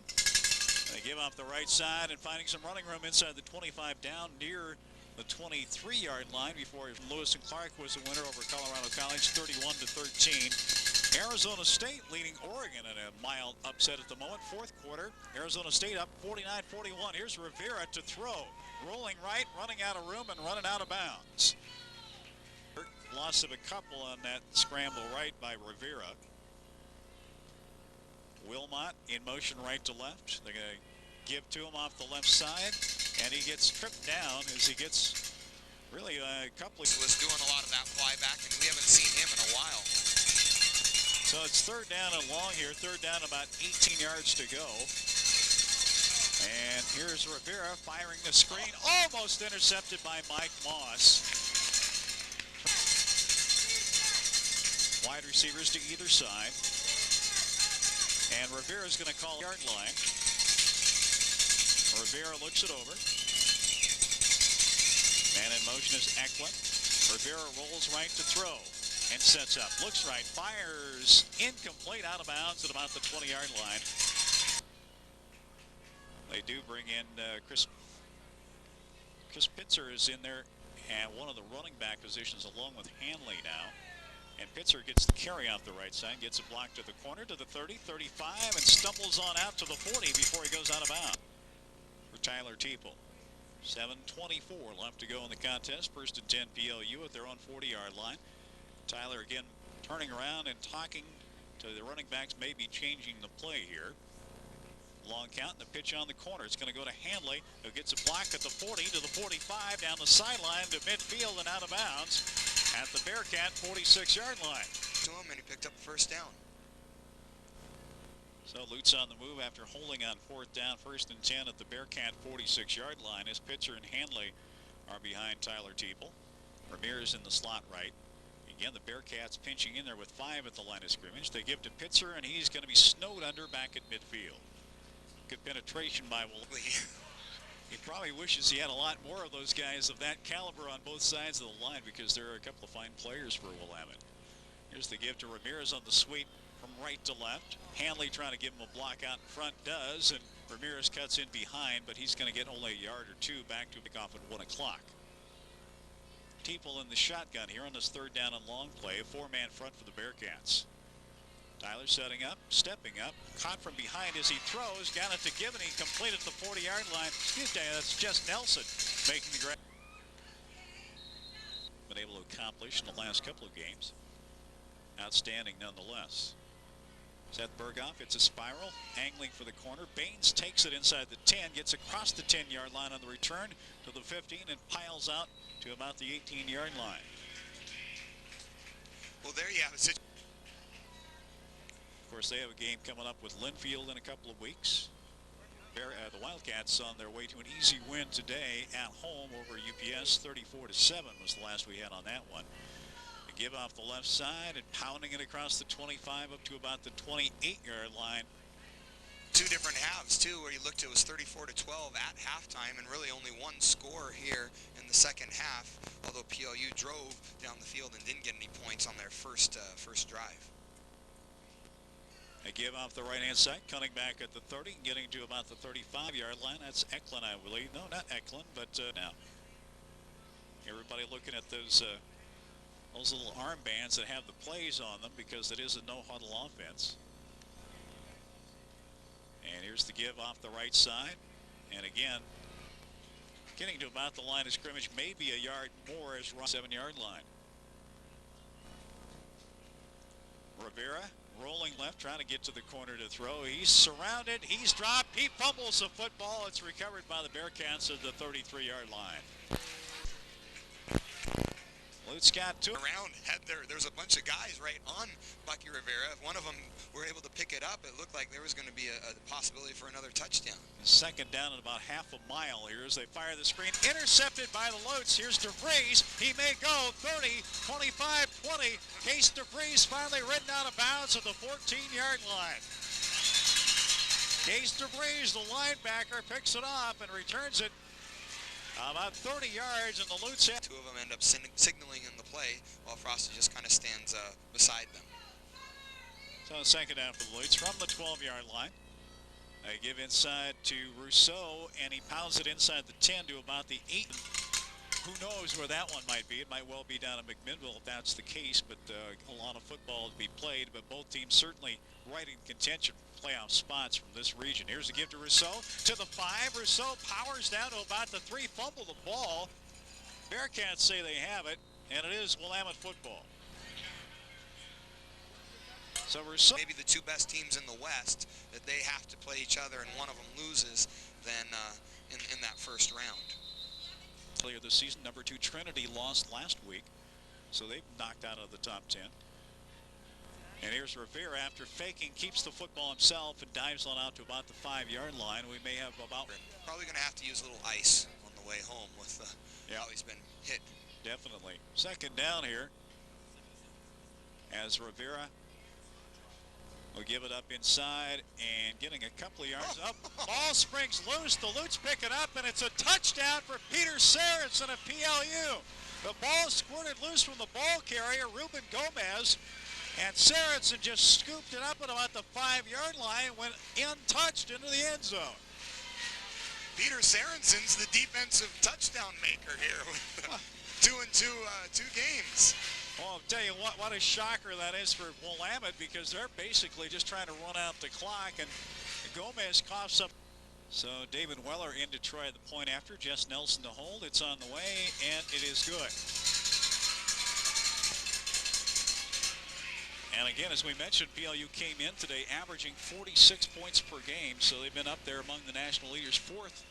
They give off the right side and finding some running room inside the 25 down near the 23-yard line before Lewis and Clark was the winner over Colorado College, 31-13. Arizona State leading Oregon in a mild upset at the moment. Fourth quarter, Arizona State up 49-41. Here's Rivera to throw. Rolling right, running out of room, and running out of bounds. Loss of a couple on that scramble right by Rivera. Wilmot in motion right to left. They're going to give to him off the left side, and he gets tripped down as he gets really a couple. He was doing a lot of that fly back, and we haven't seen him in a while. So it's third down and long here. Third down, about 18 yards to go. And here's Rivera firing the screen, almost intercepted by Mike Moss. Wide receivers to either side. And Rivera's going to call yard line. Rivera looks it over. Man in motion is Eklund. Rivera rolls right to throw and sets up. Looks right, fires incomplete, out of bounds at about the 20-yard line. They do bring in Chris Pitzer is in there at one of the running back positions along with Hanley now. And Pitzer gets the carry off the right side, gets a block to the corner, to the 30, 35, and stumbles on out to the 40 before he goes out of bounds. For Tyler Teeple. 7:24 left to go in the contest. First and 10 PLU at their own 40-yard line. Tyler again turning around and talking to the running backs, maybe changing the play here. Long count and the pitch on the corner. It's going to go to Hanley, who gets a block at the 40 to the 45, down the sideline to midfield and out of bounds at the Bearcat 46-yard line. To him, and he picked up first down. So Lutz on the move after holding on fourth down. First and 10 at the Bearcat 46-yard line as Pitzer and Hanley are behind Tyler Teeple. Ramirez in the slot right. Again, the Bearcats pinching in there with 5 at the line of scrimmage. They give to Pitzer, and he's going to be snowed under back at midfield. Good penetration by Willamette. He probably wishes he had a lot more of those guys of that caliber on both sides of the line, because there are a couple of fine players for Willamette. Here's the give to Ramirez on the sweep from right to left. Hanley trying to give him a block out in front, does, and Ramirez cuts in behind, but he's going to get only a yard or two back to pick off at 1 o'clock. Teeple in the shotgun here on this third down and long play. A 4-man front for the Bearcats. Tyler setting up, stepping up, caught from behind as he throws, got it to Gibbon, he completed the 40-yard line. Excuse me, that's Jess Nelson making the grab. Been able to accomplish in the last couple of games. Outstanding nonetheless. Seth Berghoff, it's a spiral, angling for the corner. Baines takes it inside the 10, gets across the 10-yard line on the return to the 15, and piles out to about the 18-yard line. Well, there you have it. Of course, they have a game coming up with Linfield in a couple of weeks. The Wildcats on their way to an easy win today at home over UP. UPS. 34-7 was the last we had on that one. A give off the left side and pounding it across the 25 up to about the 28-yard line. Two different halves too, where you looked, it was 34-12 at halftime, and really only one score here in the second half. Although PLU drove down the field and didn't get any points on their first drive. A give off the right-hand side, cutting back at the 30, getting to about the 35-yard line. That's Eklund, I believe. No, not Eklund, but now everybody looking at those little armbands that have the plays on them, because it is a no-huddle offense. And here's the give off the right side. And again, getting to about the line of scrimmage, maybe a yard more as 7-yard line. Rivera rolling left, trying to get to the corner to throw. He's surrounded. He's dropped. He fumbles the football. It's recovered by the Bearcats at the 33-yard line. Lutz got two. Around, there's a bunch of guys right on Bucky Rivera. If one of them were able to pick it up, it looked like there was going to be a possibility for another touchdown. Second down at about half a mile here as they fire the screen. Intercepted by the Lutz. Here's DeVries. He may go 30, 25, 20. Case DeVries finally ridden out of bounds at the 14-yard line. Case DeVries, the linebacker, picks it up and returns it about 30 yards, and the Lutz. Two of them end up signaling in the play, while Frosty just kind of stands beside them. So second down for the Lutz from the 12-yard line. They give inside to Rousseau, and he pounds it inside the 10 to about the 8. Who knows where that one might be? It might well be down in McMinnville if that's the case, but a lot of football to be played. But both teams certainly right in contention for playoff spots from this region. Here's a give to Rousseau to the 5. Rousseau powers down to about the 3, fumble the ball. Bearcats say they have it, and it is Willamette football. So Rousseau, maybe the two best teams in the West, that they have to play each other, and one of them loses, then in that first round. Earlier this season, number 2 Trinity lost last week, so they've knocked out of the top 10. And here's Rivera after faking, keeps the football himself and dives on out to about the 5-yard line. We may have about probably going to have to use a little ice on the way home with how he's been hit. Definitely. Second down here as Rivera will give it up inside and getting a couple of yards up. Ball springs loose. The Lutz pick it up, and it's a touchdown for Peter Sorensen of PLU. The ball squirted loose from the ball carrier, Ruben Gomez, and Sorensen just scooped it up at about the 5-yard line, went untouched into the end zone. Peter Sorensen's the defensive touchdown maker here with 2 games. Well, I'll tell you what a shocker that is for Willamette, because they're basically just trying to run out the clock, and Gomez coughs up. So David Weller in to try the point after. Jess Nelson to hold. It's on the way, and it is good. And again, as we mentioned, PLU came in today averaging 46 points per game, so they've been up there among the national leaders, 4th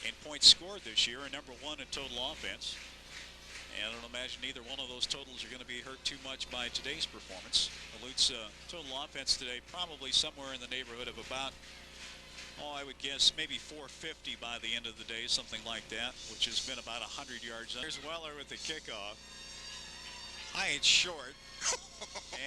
in points scored this year and number 1 in total offense. And I don't imagine either one of those totals are going to be hurt too much by today's performance. The Lutz total offense today probably somewhere in the neighborhood of about, I would guess maybe 450 by the end of the day, something like that, which has been about 100 yards. There's Weller with the kickoff. It's short.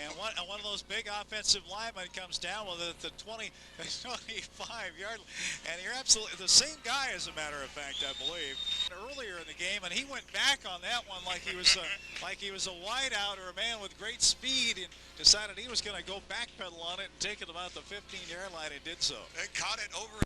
And one of those big offensive linemen comes down with it at the 25-yard, and you're absolutely the same guy, as a matter of fact, I believe, earlier in the game, and he went back on that one like he was a wideout or a man with great speed, and decided he was going to go backpedal on it and take it about the 15-yard line, and did so. And caught it over.